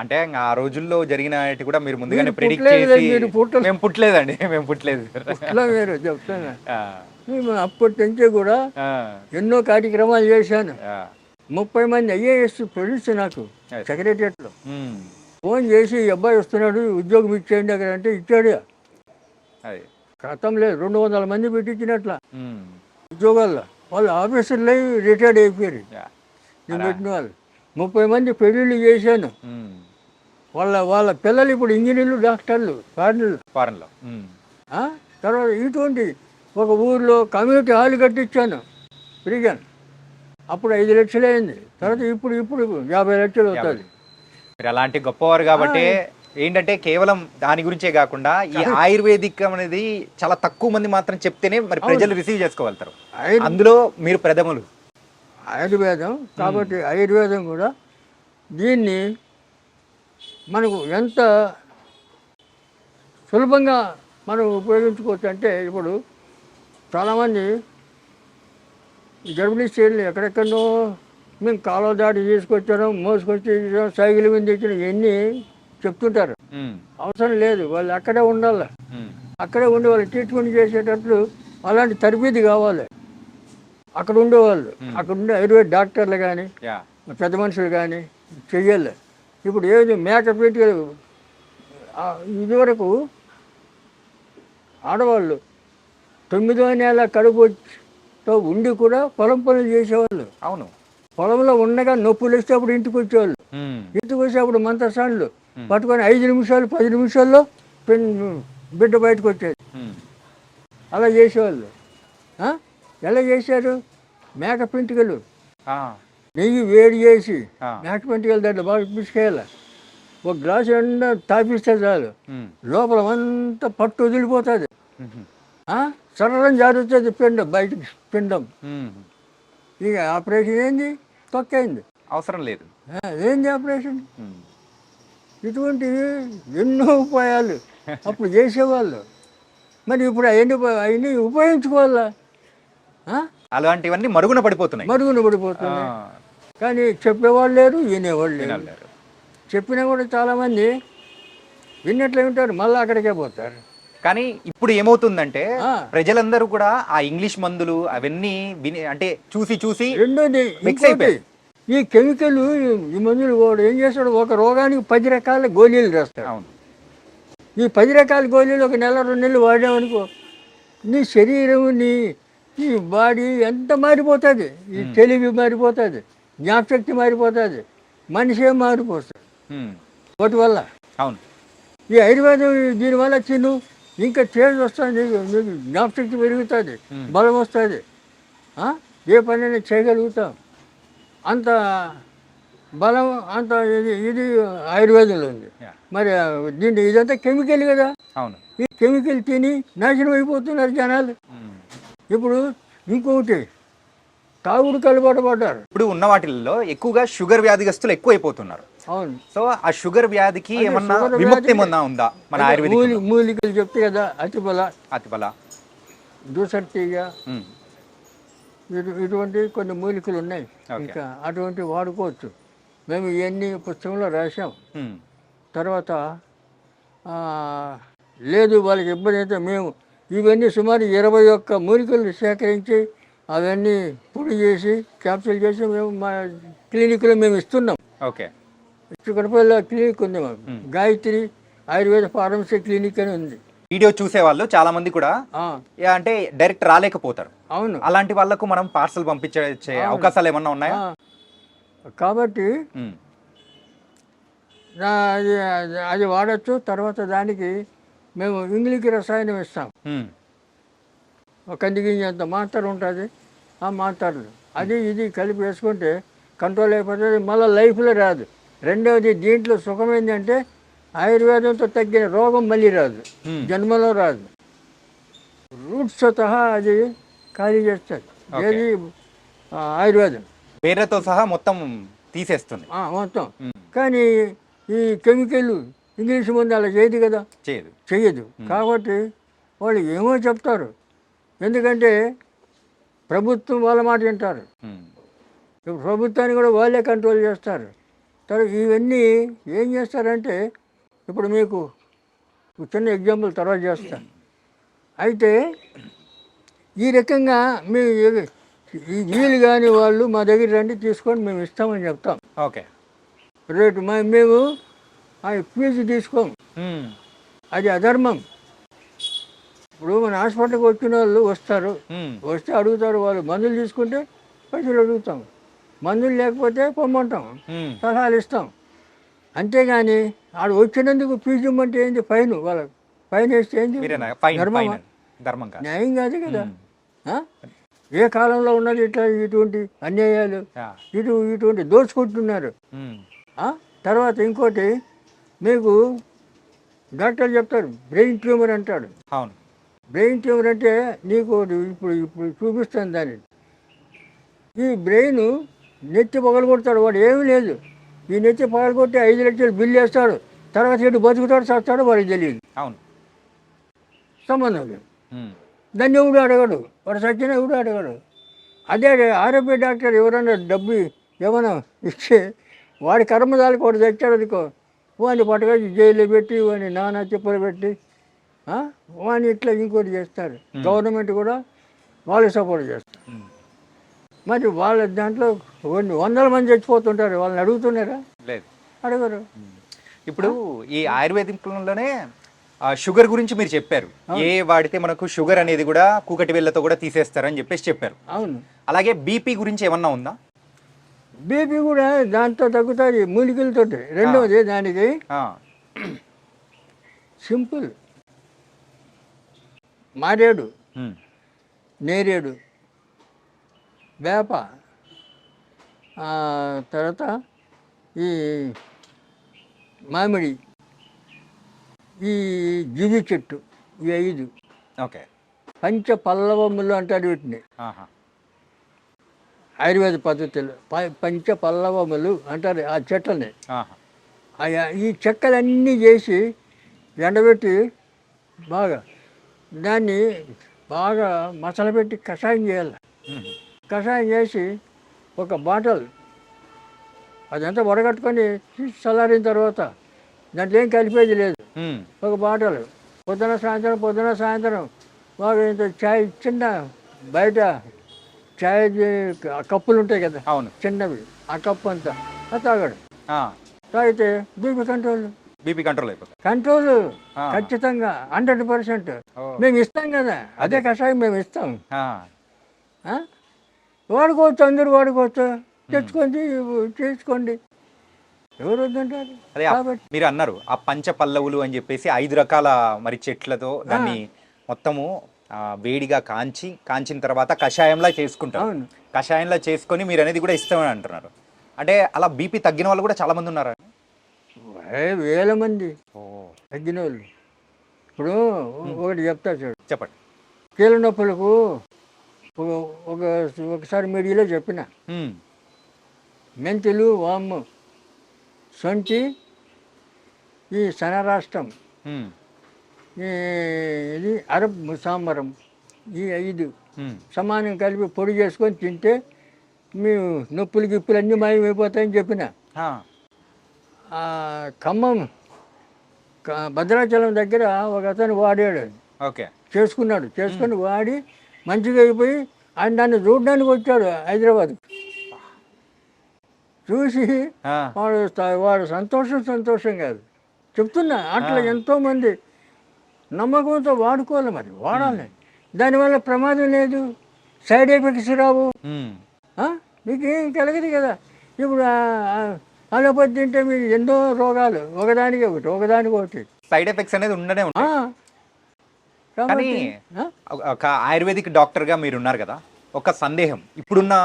[SPEAKER 2] అంటే ఆ రోజుల్లో జరిగిన కూడా మీరు ముందుగానే ప్రెడిక్ట్ చేసి. మేము పుట్టలేదండి, మేము పుట్టలేదు.
[SPEAKER 3] మీరు చెప్తాను, మేము అప్పటి నుంచే కూడా ఎన్నో కార్యక్రమాలు చేశాను. 30 మంది IAS ఫ్రెండ్స్ నాకు సెక్రటరియట్లో ఫోన్ చేసి, అబ్బాయి వస్తున్నాడు, ఉద్యోగం ఇచ్చేయండి అక్కడ అంటే ఇచ్చాడు. క్రితం లేదు 200 మంది పెట్టించినట్ల
[SPEAKER 2] ఉమ్.
[SPEAKER 3] ఉద్యోగాల్లో వాళ్ళు ఆఫీసర్లు రిటైర్డ్ అయిపోయారు.
[SPEAKER 2] యా.
[SPEAKER 3] నేను పెట్టిన వాళ్ళు 30 మంది పెళ్ళిళ్ళు చేశాను.
[SPEAKER 2] ఉమ్.
[SPEAKER 3] వాళ్ళ పిల్లలు ఇప్పుడు ఇంజనీర్లు, డాక్టర్లు, ఫారినర్లు.
[SPEAKER 2] ఫారెన్లో. ఉమ్.
[SPEAKER 3] తర్వాత ఇటువంటి ఒక ఊర్లో కమ్యూనిటీ హాల్ కట్టించాను ఫ్రీగా. అప్పుడు 5 లక్షలు అయింది. తర్వాత ఇప్పుడు 50 లక్షలు అవుతుంది.
[SPEAKER 2] మీరు అలాంటి గొప్పవారు కాబట్టి ఏంటంటే కేవలం దాని గురించే కాకుండా ఈ ఆయుర్వేదిక్ అనేది చాలా తక్కువ మంది మాత్రం చెప్తేనే మరి ప్రజలు రిసీవ్ చేసుకోగలుగుతారు. అందులో మీరు ప్రథములు.
[SPEAKER 3] ఆయుర్వేదం కాబట్టి ఆయుర్వేదం కూడా దీన్ని మనకు ఎంత సులభంగా మనం ఉపయోగించుకోవచ్చు అంటే, ఇప్పుడు చాలామంది గర్భిణీ స్త్రీలు ఎక్కడెక్కడో మేము కాలువ దాటి తీసుకొచ్చాను, మోసుకొచ్చి సైకిల్ మీద తెచ్చిన ఇవన్నీ చెప్తుంటారు. అవసరం లేదు, వాళ్ళు అక్కడే ఉండాలి. అక్కడే ఉండి వాళ్ళు ట్రీట్మెంట్ చేసేటట్లు అలాంటి తరబీదు కావాలి. అక్కడ ఉండేవాళ్ళు, అక్కడ ఉండే ఆయుర్వేద డాక్టర్లు కానీ పెద్ద మనుషులు కానీ చెయ్యాలి. ఇప్పుడు ఏది మేకప్ పెట్టి ఇదివరకు ఆడవాళ్ళు 9వ నెల కడుపుతో ఉండి కూడా పొలం పనులు చేసేవాళ్ళు.
[SPEAKER 2] అవును,
[SPEAKER 3] పొలంలో ఉండగా నొప్పులు వస్తే అప్పుడు ఇంటికి వచ్చేవాళ్ళు. ఇంటికి వచ్చి అప్పుడు మంత్రసాన్లు పట్టుకొని 5 నిమిషాలు 10 నిమిషాల్లో బిడ్డ బయటకు వచ్చేది. అలా చేసేవాళ్ళు. ఎలా చేశారు? మేక పెంటికలు నెయ్యి వేడి చేసి మేక పెంటికలు దాంట్లో బాగా పిసుకేయాలి. ఒక గ్లాసు ఎండ తాపిస్తే చాలు, లోపల అంతా పట్టు వదిలిపోతుంది. సరళం జారుతుంది పిండం, బయటకు పిండం. ఇక ఆపరేషన్ ఏంది? తొక్కైంది,
[SPEAKER 2] అవసరం లేదు.
[SPEAKER 3] ఏంది ఆపరేషన్? ఇటువంటివి ఎన్నో ఉపాయాలు అప్పుడు చేసేవాళ్ళు. మరి ఇప్పుడు అవన్నీ ఉపయోగించుకోవాలా?
[SPEAKER 2] అలాంటివన్నీ మరుగున పడిపోతున్నాయి.
[SPEAKER 3] కానీ చెప్పేవాళ్ళు లేరు, వినేవాళ్ళు లేరు. చెప్పినా కూడా చాలామంది విన్నట్లే ఉంటారు, మళ్ళీ అక్కడికే పోతారు.
[SPEAKER 2] కానీ ఇప్పుడు ఏమవుతుందంటే ప్రజలందరూ కూడా ఆ ఇంగ్లీష్ మందులు అవన్నీ అంటే చూసి
[SPEAKER 3] రెండోది
[SPEAKER 2] మిక్స్ అయిపోయి
[SPEAKER 3] ఈ కెమికల్ ఈ మందులు కూడా ఏం చేస్తాడు, ఒక రోగానికి 10 రకాల గోళీలు రాస్తాడు.
[SPEAKER 2] అవును.
[SPEAKER 3] ఈ 10 రకాల గోళీలు ఒక నెల 2 నెలలు వాడామనుకో, నీ శరీరం నీ బాడీ ఎంత మారిపోతుంది. ఈ తెలివి మారిపోతుంది, జ్ఞాపశక్తి మారిపోతుంది, మనిషే మారిపోతుంది వాటి వల్ల.
[SPEAKER 2] అవును.
[SPEAKER 3] ఈ ఆయుర్వేదం దీనివల్ల ఇంకా చేంజ్ వస్తుంది, నీకు జ్ఞాపశక్తి పెరుగుతుంది, బలం వస్తుంది, ఏ పనైనా చేయగలుగుతాం. అంత బలం అంత ఇది ఆయుర్వేదంలో ఉంది. మరి ఇదంతా కెమికల్ కదా.
[SPEAKER 2] అవును.
[SPEAKER 3] ఈ కెమికల్ తిని నాశనం అయిపోతున్నారు జనాలు. ఇప్పుడు ఇంకొకటి తాగుడు కలవాటు పడ్డారు.
[SPEAKER 2] ఇప్పుడు ఉన్న వాటిల్లో ఎక్కువగా షుగర్ వ్యాధిగ్రస్తులు ఎక్కువ అయిపోతున్నారు.
[SPEAKER 3] అవును.
[SPEAKER 2] సో ఆ షుగర్ వ్యాధికి ఏమన్నా విముక్తి ఏమన్నా ఉందా మన ఆయుర్వేదిక్?
[SPEAKER 3] మూలికలు చెప్తే కదా, అతిబల, దూసర్తిగా ఇటువంటి కొన్ని మూలికలు ఉన్నాయి. ఇంకా అటువంటి వాడుకోవచ్చు. మేము ఇవన్నీ పుస్తకంలో రాసాం. తర్వాత లేదు వాళ్ళకి ఇబ్బంది అయితే మేము ఇవన్నీ సుమారు 21 మూలికలు సేకరించి అవన్నీ పొడి చేసి క్యాప్సూల్ చేసి మేము మా క్లినిక్లో మేము ఇస్తున్నాం.
[SPEAKER 2] ఓకే.
[SPEAKER 3] చిక్కడపల్లి క్లినిక్ ఉంది మాకు, గాయత్రి ఆయుర్వేద ఫార్మసీ క్లినిక్ అని ఉంది.
[SPEAKER 2] వీడియో చూసే వాళ్ళు చాలా మంది కూడా అంటే డైరెక్ట్ రాలేకపోతారు.
[SPEAKER 3] అవును.
[SPEAKER 2] అలాంటి వాళ్ళకు మనం పార్సల్ పంపించే అవకాశాలు ఏమన్నా ఉన్నాయా? కాబట్టి
[SPEAKER 3] అది వాడచ్చు. తర్వాత దానికి మేము ఇంగ్లీష్ రసాయనం ఇస్తాం. కందిగింజ అంత మాత్ర ఉంటుంది, ఆ మాత్రలు అది ఇది కలిపి వేసుకుంటే కంట్రోల్ అయిపోతుంది, మళ్ళీ లైఫ్లో రాదు. రెండవది దీంట్లో సుఖం ఏంటంటే ఆయుర్వేదంతో తగ్గిన రోగం మళ్ళీ రాదు, జన్మలో రాదు. రూట్స్ సహా అది ఖాళీ చేస్తుంది. ఏది ఆయుర్వేదం
[SPEAKER 2] పేరుతో సహా మొత్తం తీసేస్తుంది
[SPEAKER 3] మొత్తం. కానీ ఈ కెమికల్ ఇంగ్లీష్ మందు అలా చేయదు కదా, చెయ్యదు. కాబట్టి వాళ్ళు ఏమో చెప్తారు, ఎందుకంటే ప్రభుత్వం వాళ్ళ మాట వింటారు. ఇప్పుడు ప్రభుత్వాన్ని కూడా వాళ్ళే కంట్రోల్ చేస్తారు. తర్వాత ఇవన్నీ ఏం చేస్తారంటే, ఇప్పుడు మీకు చిన్న ఎగ్జాంపుల్ తర్వాత చేస్తాను. అయితే ఈ రకంగా మీ వీలు కానీ వాళ్ళు మా దగ్గర రండి తీసుకొని మేము ఇస్తామని చెప్తాం.
[SPEAKER 2] ఓకే.
[SPEAKER 3] రేటు మేము ఫీజు తీసుకోము, అది అధర్మం. ఇప్పుడు మన హాస్పిటల్కి వచ్చిన వాళ్ళు వస్తారు, వస్తే అడుగుతారు, వాళ్ళు మందులు తీసుకుంటే పైసలు అడుగుతాం, మందులు లేకపోతే పొమ్మంటాం, సలహాలు ఇస్తాం. అంతేగాని ఆడు వచ్చినందుకు ఫీజు ఇమ్మంటే ఏంది? ఫైన్, వాళ్ళకి ఫైన్ వేస్తే ఏంది?
[SPEAKER 2] ధర్మమా?
[SPEAKER 3] న్యాయం కాదు కదా. ఏ కాలంలో ఉన్నది ఇట్లా ఇటువంటి అన్యాయాలు, ఇటువంటి దోచుకుంటున్నారు. తర్వాత ఇంకోటి మీకు డాక్టర్ చెప్తారు బ్రెయిన్ ట్యూమర్ అంటాడు.
[SPEAKER 2] అవును,
[SPEAKER 3] బ్రెయిన్ ట్యూమర్ అంటే నీకు ఇప్పుడు ఇప్పుడు చూపిస్తాను దాన్ని. ఈ బ్రెయిన్ నెత్తి పగలగొడతాడు, వాడు ఏమీ లేదు, ఈ నెత్తి పగలగొట్టి 5 లక్షలు బిల్లు వేస్తాడు, తర్వాత ఇటు బతుకుతాడు చస్తాడు వాడికి తెలియదు.
[SPEAKER 2] అవును,
[SPEAKER 3] సంబంధం లేదు. దాన్ని ఎవడు అడగడు, వాడు సచ్చిన ఎవడు అడగడు. అదే ఆరోగ్య డాక్టర్ ఎవరన్నా డబ్బు ఏమైనా ఇస్తే వాడి కర్మదాలకు వాడు తెచ్చాడు అనుకో, వాడిని పట్టుకొని జైలు పెట్టి వాడిని నానా చెప్పులు పెట్టి వాడిని ఇట్లా ఇంకోటి చేస్తారు. గవర్నమెంట్ కూడా వాళ్ళు సపోర్ట్ చేస్తారు. మరి వాళ్ళ దాంట్లో కొన్ని 100 మంది చచ్చిపోతుంటారు, వాళ్ళని అడుగుతున్నారా?
[SPEAKER 2] లేదు,
[SPEAKER 3] అడగరు.
[SPEAKER 2] ఇప్పుడు ఈ ఆయుర్వేదిక్లోనే షుగర్ గురించి మీరు చెప్పారు, ఏ వాడితే మనకు షుగర్ అనేది కూడా కూకటి వేళ్ళతో కూడా తీసేస్తారని చెప్పేసి చెప్పారు.
[SPEAKER 3] అవును.
[SPEAKER 2] అలాగే బీపీ గురించి ఏమన్నా ఉందా?
[SPEAKER 3] బీపీ కూడా దాంతో తగ్గుతుంది మూలికలతో. రెండవది దానికి సింపుల్, మారేడు, నేరేడు, వేప, తర్వాత ఈ మామిడి, ఈ జిగి చెట్టు, ఈ 5.
[SPEAKER 2] ఓకే.
[SPEAKER 3] పంచ పల్లవములు అంటారు వీటిని ఆయుర్వేద పద్ధతిలో. పంచ పల్లవములు అంటారు ఆ చెట్లని. ఈ చెక్కలన్నీ చేసి ఎండబెట్టి బాగా దాన్ని బాగా మసలబెట్టి కషాయం చేయాలి. కషాయం చేసి ఒక బాటిల్ అదంతా వడగట్టుకొని చల్లారిన తర్వాత దాంట్లో ఏం కలిపేది లేదు, ఒక బాటిల్ పొద్దున సాయంత్రం బాగా ఇంత చాయ్, చిన్న బయట చాయ్ కప్పులు ఉంటాయి కదా,
[SPEAKER 2] అవును,
[SPEAKER 3] చిన్నవి, ఆ కప్పు అంతా తాగాడు. తాగితే బీపీ కంట్రోల్ అయిపోతుంది. కంట్రోల్ ఖచ్చితంగా 100%. మేము ఇస్తాం కదా, అదే కషాయం మేము ఇస్తాం. వాడుకోవచ్చు, అందరూ వాడుకోవచ్చు, తెచ్చుకోండి, చేసుకోండి, ఎవరు వద్దంటారు.
[SPEAKER 2] కాబట్టి మీరు అన్నారు ఆ పంచ పల్లవులు అని చెప్పేసి 5 రకాల మరి చెట్లతో దాన్ని మొత్తము వేడిగా కాంచిన తర్వాత కషాయంలా చేసుకుంటారు. కషాయంలా చేసుకొని మీరు అనేది కూడా ఇస్తామని అంటున్నారు. అంటే అలా బీపీ తగ్గిన వాళ్ళు కూడా చాలా మంది ఉన్నారు,
[SPEAKER 3] వేల మంది తగ్గిన వాళ్ళు. ఇప్పుడు ఒకటి చెప్తా చూడు,
[SPEAKER 2] చెప్పండి.
[SPEAKER 3] కీళ్ళ నొప్పులకు ఒకసారి మీడియాలో చెప్పిన మెంతులు, వాము, సొంటి, ఈ సనరాష్ట్రం, ఇది అరబ్ ముసాంబరం, ఈ 5 సమానం కలిపి పొడి చేసుకొని తింటే మీ నొప్పులు గిప్పులు అన్నీ మాయమైపోతాయని చెప్పిన. ఖమ్మం భద్రాచలం దగ్గర ఒక అతను వాడాడు, చేసుకుని వాడి మంచిగా అయిపోయి ఆయన దాన్ని చూడడానికి వచ్చాడు హైదరాబాద్. చూసి వాడు సంతోషం కాదు చెప్తున్నా. అట్లా ఎంతోమంది నమ్మకంతో వాడుకోవాలి, మరి వాడాలి. దానివల్ల ప్రమాదం లేదు, సైడ్ ఎఫెక్ట్స్ రావు, మీకేం కలగదు కదా. ఇప్పుడు అలోపతి తింటే మీకు ఎన్నో రోగాలు, ఒకదానికి ఒకటి
[SPEAKER 2] సైడ్ ఎఫెక్ట్స్ అనేది ఉండనే ఉంటాయి. కానీ ఒక ఆయుర్వేదిక్ డాక్టర్గా మీరు ఉన్నారు కదా, ఒక సందేహం. ఇప్పుడున్న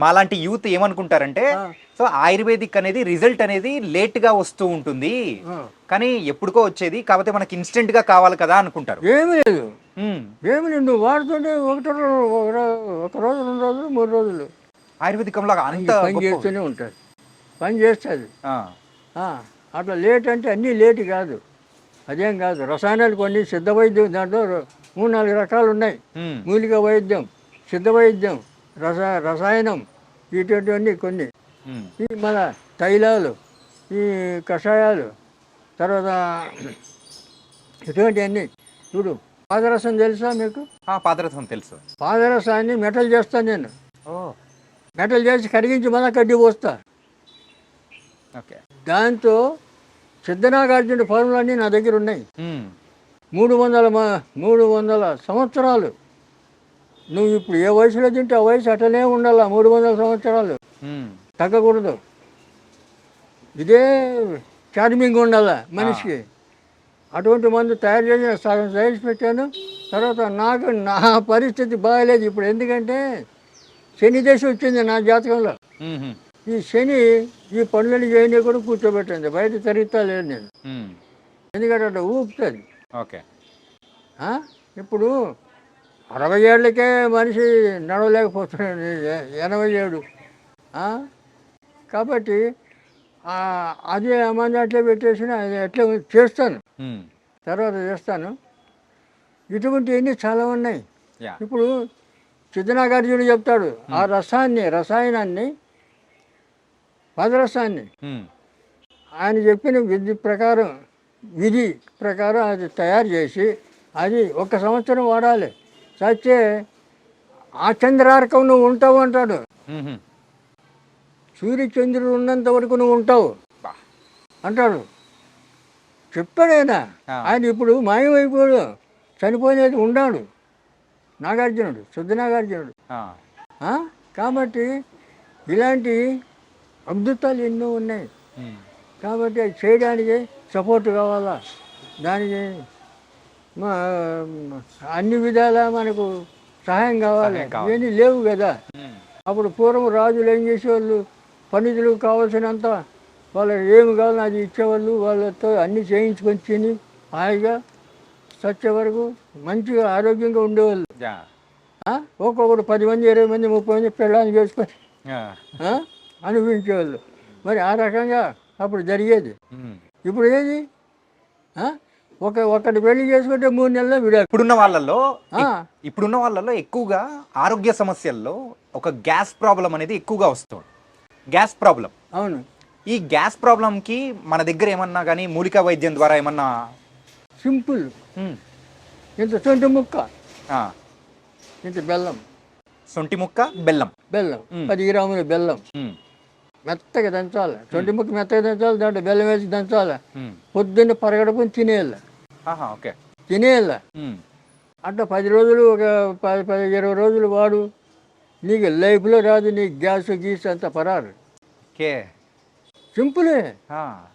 [SPEAKER 2] మాలాంటి యూత్ ఏమనుకుంటారంటే, సో ఆయుర్వేదిక్ అనేది రిజల్ట్ అనేది లేట్గా వస్తూ ఉంటుంది, కానీ ఎప్పుడుకో వచ్చేది, కాకపోతే మనకి ఇన్స్టెంట్ గా కావాలి కదా అనుకుంటారు.
[SPEAKER 3] ఏమీ లేదు, నువ్వు వాడుతుంటే ఒక రోజు, 2 రోజులు, 3 రోజులు
[SPEAKER 2] ఆయుర్వేదికంలో అంత
[SPEAKER 3] పని చేస్తూనే ఉంటుంది, పని చేస్తుంది. అట్లా లేట్ అంటే అన్నీ లేట్ కాదు, అదేం కాదు. రసాయనాలు కొన్ని, సిద్ధ వైద్యం దాంట్లో 3-4 రకాలు ఉన్నాయి. మూలిక వైద్యం, సిద్ధ వైద్యం, రసాయనం, ఇటువంటివన్నీ కొన్ని. ఈ మన తైలాలు, ఈ కషాయాలు, తర్వాత ఇటువంటివన్నీ. చూడు, పాదరసం తెలుసా మీకు?
[SPEAKER 2] పాదరసం తెలుసు.
[SPEAKER 3] పాదరసాన్ని మెటల్ చేస్తాను నేను, మెటల్ చేసి కరిగించి మళ్ళీ కడ్డీ పోస్తా. దాంతో సిద్ధనాగార్జున ఫార్ములా అన్నీ నా దగ్గర ఉన్నాయి. 300 సంవత్సరాలు. నువ్వు ఇప్పుడు ఏ వయసులో తింటే ఆ వయసు అట్లనే ఉండాల. 300 సంవత్సరాలు తగ్గకూడదు. ఇదే చార్మింగ్ ఉండాల మనిషికి. అటువంటి మందు తయారు చేసి సగం సైజ్ పెట్టాను. తర్వాత నా పరిస్థితి బాగాలేదు ఇప్పుడు. ఎందుకంటే శని దశ వచ్చింది నా జాతకంలో. ఈ శని ఈ పనులని చేయని కూడా కూర్చోబెట్టింది. బయట తిరుగుతా లేదు నేను. ఎందుకంటే అట్లా ఊపుతుంది.
[SPEAKER 2] ఓకే.
[SPEAKER 3] ఇప్పుడు 60 ఏళ్ళకే మనిషి నడవలేకపోతున్నాడు. 87. కాబట్టి అదే మంది అట్లే పెట్టేసిన అది అట్లే చేస్తాను. తర్వాత చేస్తాను. ఇటువంటివన్నీ చాలా ఉన్నాయి. ఇప్పుడు సిద్ధనాగార్జునుడు చెప్తాడు ఆ రసాయనాన్ని పదరసాన్ని ఆయన చెప్పిన విధి ప్రకారం అది తయారు చేసి అది 1 సంవత్సరం వాడాలి. చచ్చే ఆ చంద్రార్కం నువ్వు ఉంటావు అంటాడు. సూర్యచంద్రుడు ఉన్నంత వరకు నువ్వు ఉంటావు అంటాడు. చెప్పాడైనా. ఆయన ఇప్పుడు మాయమైపోయాడు, చనిపోయినది ఉన్నాడు నాగార్జునుడు, శుద్ధనాగార్జునుడు. కాబట్టి ఇలాంటి అద్భుతాలు ఎన్నో ఉన్నాయి. కాబట్టి అది చేయడానికి సపోర్ట్ కావాలా. దానికి అన్ని విధాలా మనకు సహాయం కావాలి. ఇవన్నీ లేవు కదా. అప్పుడు పూర్వం రాజులు ఏం చేసేవాళ్ళు, పండితులకు కావాల్సినంత వాళ్ళకి ఏమి కావాలో అది ఇచ్చేవాళ్ళు. వాళ్ళతో అన్నీ చేయించుకొని తిని హాయిగా చచ్చే వరకు మంచిగా ఆరోగ్యంగా ఉండేవాళ్ళు. ఒక్కొక్కడు 10 మంది 20 మంది 30 మంది పెళ్ళాన్ని చేసుకొని అనుభవించేవాళ్ళు. మరి ఆ రకంగా అప్పుడు జరిగేది. ఇప్పుడు ఏది ఒకటి పెళ్లి చేసుకుంటే 3 నెలల్లో విడాకు.
[SPEAKER 2] ఇప్పుడున్న వాళ్ళలో ఎక్కువగా ఆరోగ్య సమస్యల్లో ఒక గ్యాస్ ప్రాబ్లం అనేది ఎక్కువగా వస్తుంది. Gas problem.
[SPEAKER 3] అవును.
[SPEAKER 2] ఈ గ్యాస్ ప్రాబ్లంకి మన దగ్గర ఏమన్నా కానీ మూలికా వైద్యం ద్వారా ఏమన్నా?
[SPEAKER 3] సింపుల్. ఇంత సొంటి ముక్క, ఇంత బెల్లం.
[SPEAKER 2] సొంటి ముక్క బెల్లం
[SPEAKER 3] 10 గ్రాముల బెల్లం మెత్తగా దంచాలి. సొంటి ముక్క మెత్తగా దంచాలి, దాంట్లో బెల్లం వేసి దంచాలి. పొద్దున్న పరగడుపుని తినేయాలి. తినేయాలి. అట్లా 10 రోజులు, ఒక 10-20 రోజులు వాడు. నీకు లైఫ్లో రాదు నీకు గ్యాస్ గీస్ అంత పరారు. సింపులే.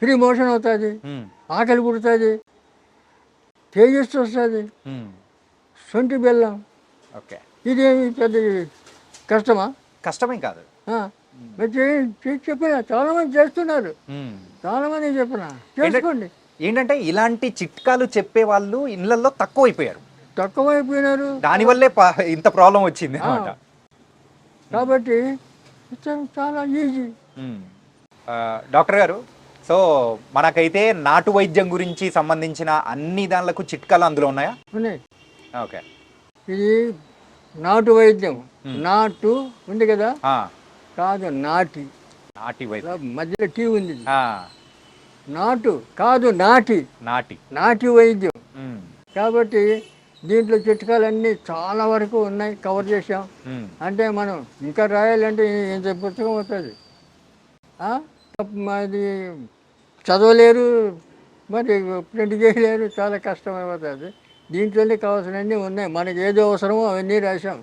[SPEAKER 3] ఫ్రీ మోషన్ అవుతుంది, ఆకలి పుడుతుంది, తేజస్సు వస్తుంది. సొంటి బెల్లం. ఇదేమి పెద్ద కష్టమే కాదు. చెప్పిన చాలా మంది చేస్తున్నారు. చాలా మంది చెప్పిన చేసుకోండి.
[SPEAKER 2] ఏంటంటే ఇలాంటి చిట్కాలు చెప్పే వాళ్ళు ఇళ్లలో తక్కువైపోయినారు. దానివల్లే ఇంత ప్రాబ్లం వచ్చింది అన్నమాట.
[SPEAKER 3] కాబట్టి చాలా ఈజీ.
[SPEAKER 2] డాక్టర్ గారు, సో మనకైతే నాటు వైద్యం గురించి సంబంధించిన అన్ని దానిలకు చిట్కాలు అందులో ఉన్నాయా?
[SPEAKER 3] ఉన్నాయి.
[SPEAKER 2] ఓకే.
[SPEAKER 3] ఇది నాటు వైద్యం. నాటు ఉంది కదా, కాదు నాటి వైద్యం. మధ్యలో టీ ఉంది. నాటు కాదు నాటి వైద్యం. కాబట్టి దీంట్లో చిట్కాలన్నీ చాలా వరకు ఉన్నాయి, కవర్ చేసాం. అంటే మనం ఇంకా రాయాలంటే ఇంత పుస్తకం అవుతుంది. అది చదవలేరు, మరి ప్రింట్ చేయలేరు, చాలా కష్టమైపోతుంది. దీంట్లోనే కావాల్సినవన్నీ ఉన్నాయి. మనకి ఏదో అవసరమో అవన్నీ రాసాం.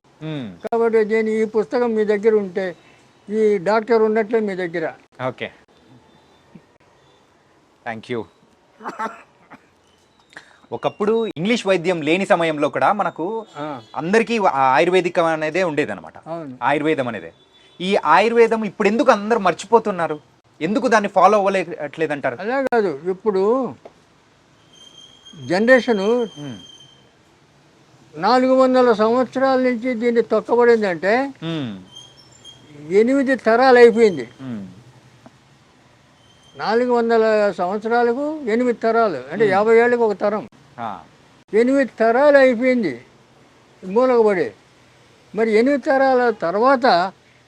[SPEAKER 3] కాబట్టి ఈ పుస్తకం మీ దగ్గర ఉంటే ఈ డాక్టర్ ఉన్నట్లే మీ దగ్గర.
[SPEAKER 2] Okay, thank you. ఒకప్పుడు ఇంగ్లీష్ వైద్యం లేని సమయంలో కూడా మనకు అందరికీ ఆయుర్వేదికం అనేదే ఉండేదన్నమాట. ఆయుర్వేదం అనేదే. ఈ ఆయుర్వేదం ఇప్పుడు ఎందుకు అందరు మర్చిపోతున్నారు? ఎందుకు దాన్ని ఫాలో అవ్వలేట్లేదంటారు?
[SPEAKER 3] అలా కాదు, ఇప్పుడు జనరేషను 400 సంవత్సరాల నుంచి దీన్ని తొక్కబడిందంటే 8 తరాలు అయిపోయింది. 400 సంవత్సరాలకు 8 తరాలు అంటే 50 ఏళ్ళకి ఒక తరం. 8 తరాలు అయిపోయింది మూలకబడి. మరి 8 తరాల తర్వాత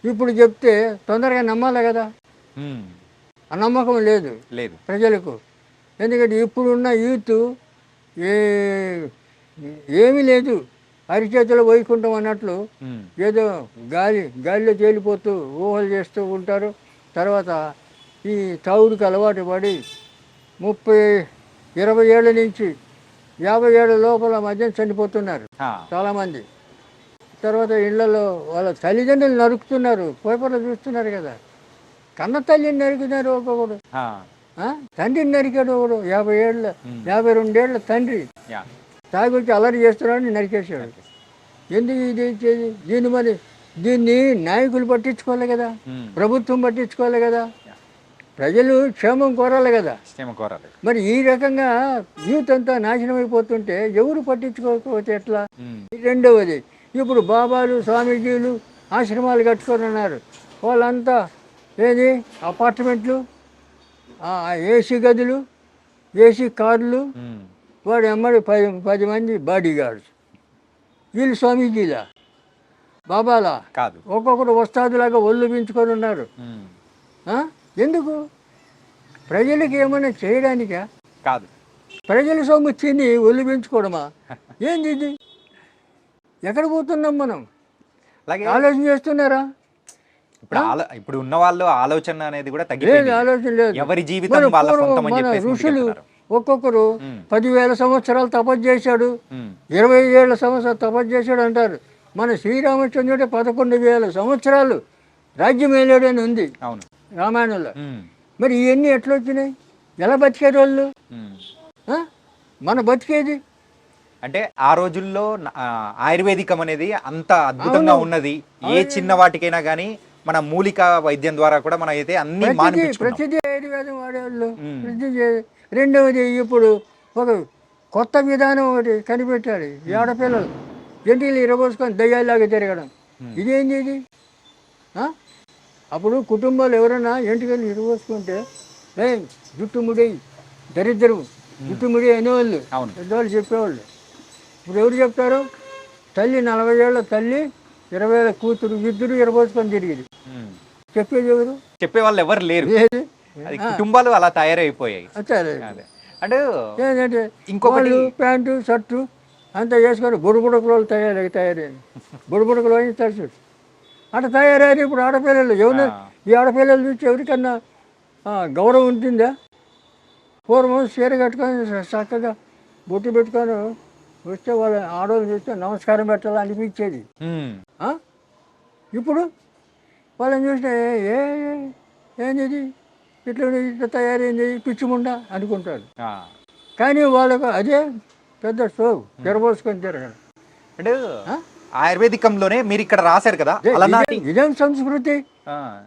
[SPEAKER 3] ఇప్పుడు చెప్తే తొందరగా నమ్మాలి కదా. ఆ నమ్మకం లేదు ప్రజలకు. ఎందుకంటే ఇప్పుడున్న యూత్ ఏమీ లేదు, అరిచేతిలో వైకుంఠం అన్నట్లు ఏదో గాలిలో తేలిపోతూ ఊహలు చేస్తూ ఉంటారు. తర్వాత ఈ తాగుడికి అలవాటు పడి 30-20 ఏళ్ళ నుంచి 50 ఏళ్ళ లోపల మధ్య చనిపోతున్నారు
[SPEAKER 2] ఆ,
[SPEAKER 3] చాలామంది. తర్వాత ఇళ్లలో వాళ్ళ తల్లిదండ్రులు నరుకుతున్నారు, పేపర్లో చూస్తున్నారు కదా. కన్న తల్లిని నరికినారు ఒక్కొక్కడు,
[SPEAKER 2] ఆ,
[SPEAKER 3] తండ్రిని నరికాడు ఒకడు 50 ఏళ్ళ 52 ఏళ్ళ తండ్రి
[SPEAKER 2] యా.
[SPEAKER 3] తాగి వచ్చి అల్లరి చేస్తున్నాడని నరికేశాడు. ఎందుకు ఇది ఇచ్చేది? దీన్ని నాయకులు పట్టించుకోవాలి కదా, ప్రభుత్వం పట్టించుకోవాలి కదా, ప్రజలు క్షేమం కోరాలి కదా.
[SPEAKER 2] క్షేమ కోరాలి.
[SPEAKER 3] మరి ఈ రకంగా యూత్ అంతా నాశనం అయిపోతుంటే ఎవరు పట్టించుకోకపోతే ఎట్లా? రెండవది, ఇప్పుడు బాబాలు స్వామీజీలు ఆశ్రమాలు కట్టుకొని ఉన్నారు. వాళ్ళంతా ఏది అపార్ట్మెంట్లు, ఏసీ గదులు, ఏసీ కార్లు, వాడు ఎమ్మడి 10 మంది బాడీ గార్డ్స్. వీళ్ళు స్వామీజీలా బాబాలా
[SPEAKER 2] కాదు,
[SPEAKER 3] ఒక్కొక్కరు వస్తాదులాగా ఒళ్ళు పెంచుకొని ఉన్నారు. ఎందుకు? ప్రజలకి ఏమైనా చేయడానికా?
[SPEAKER 2] కాదు,
[SPEAKER 3] ప్రజల సొమ్ము తిని ఒళ్ళు పెంచుకోవడమా? ఏంది ఇది? ఎక్కడ పోతున్నాం మనం?
[SPEAKER 2] అలాగే
[SPEAKER 3] ఆలోచన చేస్తున్నారా?
[SPEAKER 2] ఇప్పుడు ఉన్న వాళ్ళు ఆలోచన అనేది కూడా
[SPEAKER 3] లేదు,
[SPEAKER 2] తగ్గిపోయింది.
[SPEAKER 3] ఆలోచన లేదు.
[SPEAKER 2] ఎవరి జీవితం వాళ్ళ సొంతం అని
[SPEAKER 3] మన
[SPEAKER 2] చెప్పేసి
[SPEAKER 3] ఋషులు
[SPEAKER 2] ముందుకెళ్తున్నారు.
[SPEAKER 3] ఒక్కొక్కరు 10,000 సంవత్సరాలు తపస్సు చేశాడు, 20 ఏళ్ళ సంవత్సరాలు తపస్సు చేశాడు అంటారు. మన శ్రీరామచంద్రుడే 11,000 సంవత్సరాలు రాజ్యం ఏలాడని ఉంది
[SPEAKER 2] అవును
[SPEAKER 3] రామాయణంలో. మరి ఇవన్నీ ఎట్లా వచ్చినాయి? ఎలా బతికారు వాళ్ళు? మన బతికేది
[SPEAKER 2] అంటే ఆ రోజుల్లో ఆయుర్వేదికం అనేది అంత అద్భుతంగా ఉన్నది. ఏ చిన్న వాటికైనా కానీ మన మూలిక వైద్యం ద్వారా కూడా మనం అయితే అన్ని
[SPEAKER 3] ప్రతిదీ ఆయుర్వేదం వాడేవాళ్ళు. రెండవది, ఇప్పుడు ఒక కొత్త విధానం ఒకటి కనిపెట్టాడు. ఈ ఆడపిల్లలు జంటిలు ఇరబోసుకొని దయ్యాలాగా తిరగడం. ఇదేంటి ఇది? అప్పుడు కుటుంబాలు ఎవరైనా ఎంటికలు ఇరబోసుకుంటే జుట్టు ముడి దరిద్రం, జుట్టు ముడి అనేవాళ్ళు, పెద్దవాళ్ళు చెప్పేవాళ్ళు. ఇప్పుడు ఎవరు చెప్తారు? తల్లి 40 ఏళ్ళ తల్లి 20 ఏళ్ళ కూతురు ఇద్దరు ఇరబోసుకొని తిరిగింది. చెప్పేది ఎవరు?
[SPEAKER 2] చెప్పేవాళ్ళు ఎవరు లేరు. కుటుంబాలు అలా తయారైపోయాయి. అంటే
[SPEAKER 3] ఏంటంటే ఇంకొకటి ప్యాంటు షర్టు అంతా వేసుకొని బుడబుడకలు తయారైంది. బుడబుడకలు అయిన తరచు అట్లా తయారయ్యారు. ఇప్పుడు ఆడపిల్లలు ఎవరు? ఈ ఆడపిల్లలు చూసి ఎవరికన్నా గౌరవం ఉంటుందా? పూర్వం చీర కట్టుకొని చక్కగా బొట్టు పెట్టుకొని వస్తే వాళ్ళ ఆడవాళ్ళు చూస్తే నమస్కారం పెట్టాలని అనిపించేది. ఇప్పుడు వాళ్ళని చూస్తే ఏంది ఇట్లా తయారైంది పిచ్చిముండా అనుకుంటాడు. కానీ వాళ్ళకు అదే పెద్ద షో తెరబోసుకొని తిరగడం.
[SPEAKER 2] అంటే ఆయుర్వేదికంలోనే మీరు ఇక్కడ రాశారు కదా,
[SPEAKER 3] ఇదేం సంస్కృతి?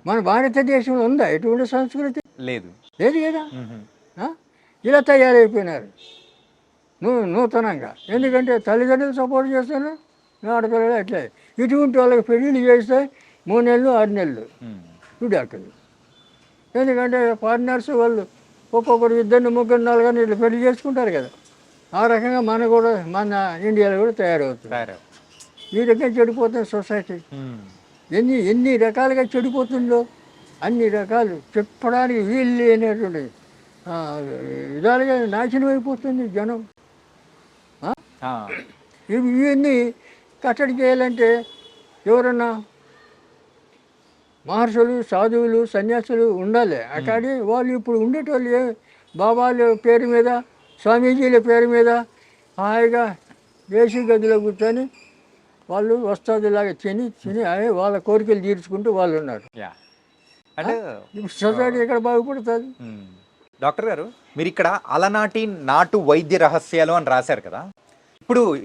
[SPEAKER 3] మన భారతదేశంలో ఉందా ఎటువంటి సంస్కృతి?
[SPEAKER 2] లేదు
[SPEAKER 3] లేదు కదా. ఇలా తయారైపోయినారు నూతనంగా. ఎందుకంటే తల్లిదండ్రులు సపోర్ట్ చేస్తున్నారు, ఆడపిల్లలు అట్లే. ఇటువంటి వాళ్ళకి పెళ్ళిళ్ళు చేస్తే 3 నెలలు 6 నెలలు విడాకులు. ఎందుకంటే పార్ట్నర్స్ వాళ్ళు ఒక్కొక్కరు 2 3 4 ఇట్లా పెళ్లి చేసుకుంటారు కదా. ఆ రకంగా మన ఇండియాలో కూడా తయారవుతుంది. ఈ రకంగా చెడిపోతుంది సొసైటీ. ఎన్ని రకాలుగా చెడిపోతుందో అన్ని రకాలు చెప్పడానికి వీలు లేనటువంటి విధాలుగా నాశనం అయిపోతుంది జనం. ఇవన్నీ కట్టడి చేయాలంటే ఎవరన్నా మహర్షులు, సాధువులు, సన్యాసులు ఉండాలి. అక్కడి వాళ్ళు ఇప్పుడు ఉండేటోళ్ళు బాబాల పేరు మీద, స్వామీజీల పేరు మీద హాయిగా ఏసీ గదిలో కూర్చొని వాళ్ళు వస్తాదులాగా తిని వాళ్ళ కోరికలు తీర్చుకుంటూ వాళ్ళు ఉన్నారు. ఇప్పుడు సొసైటీ ఎక్కడ బాగుపడుతుంది?
[SPEAKER 2] డాక్టర్ గారు, మీరు ఇక్కడ అలనాటి నాటు వైద్య రహస్యాలు అని రాశారు కదా.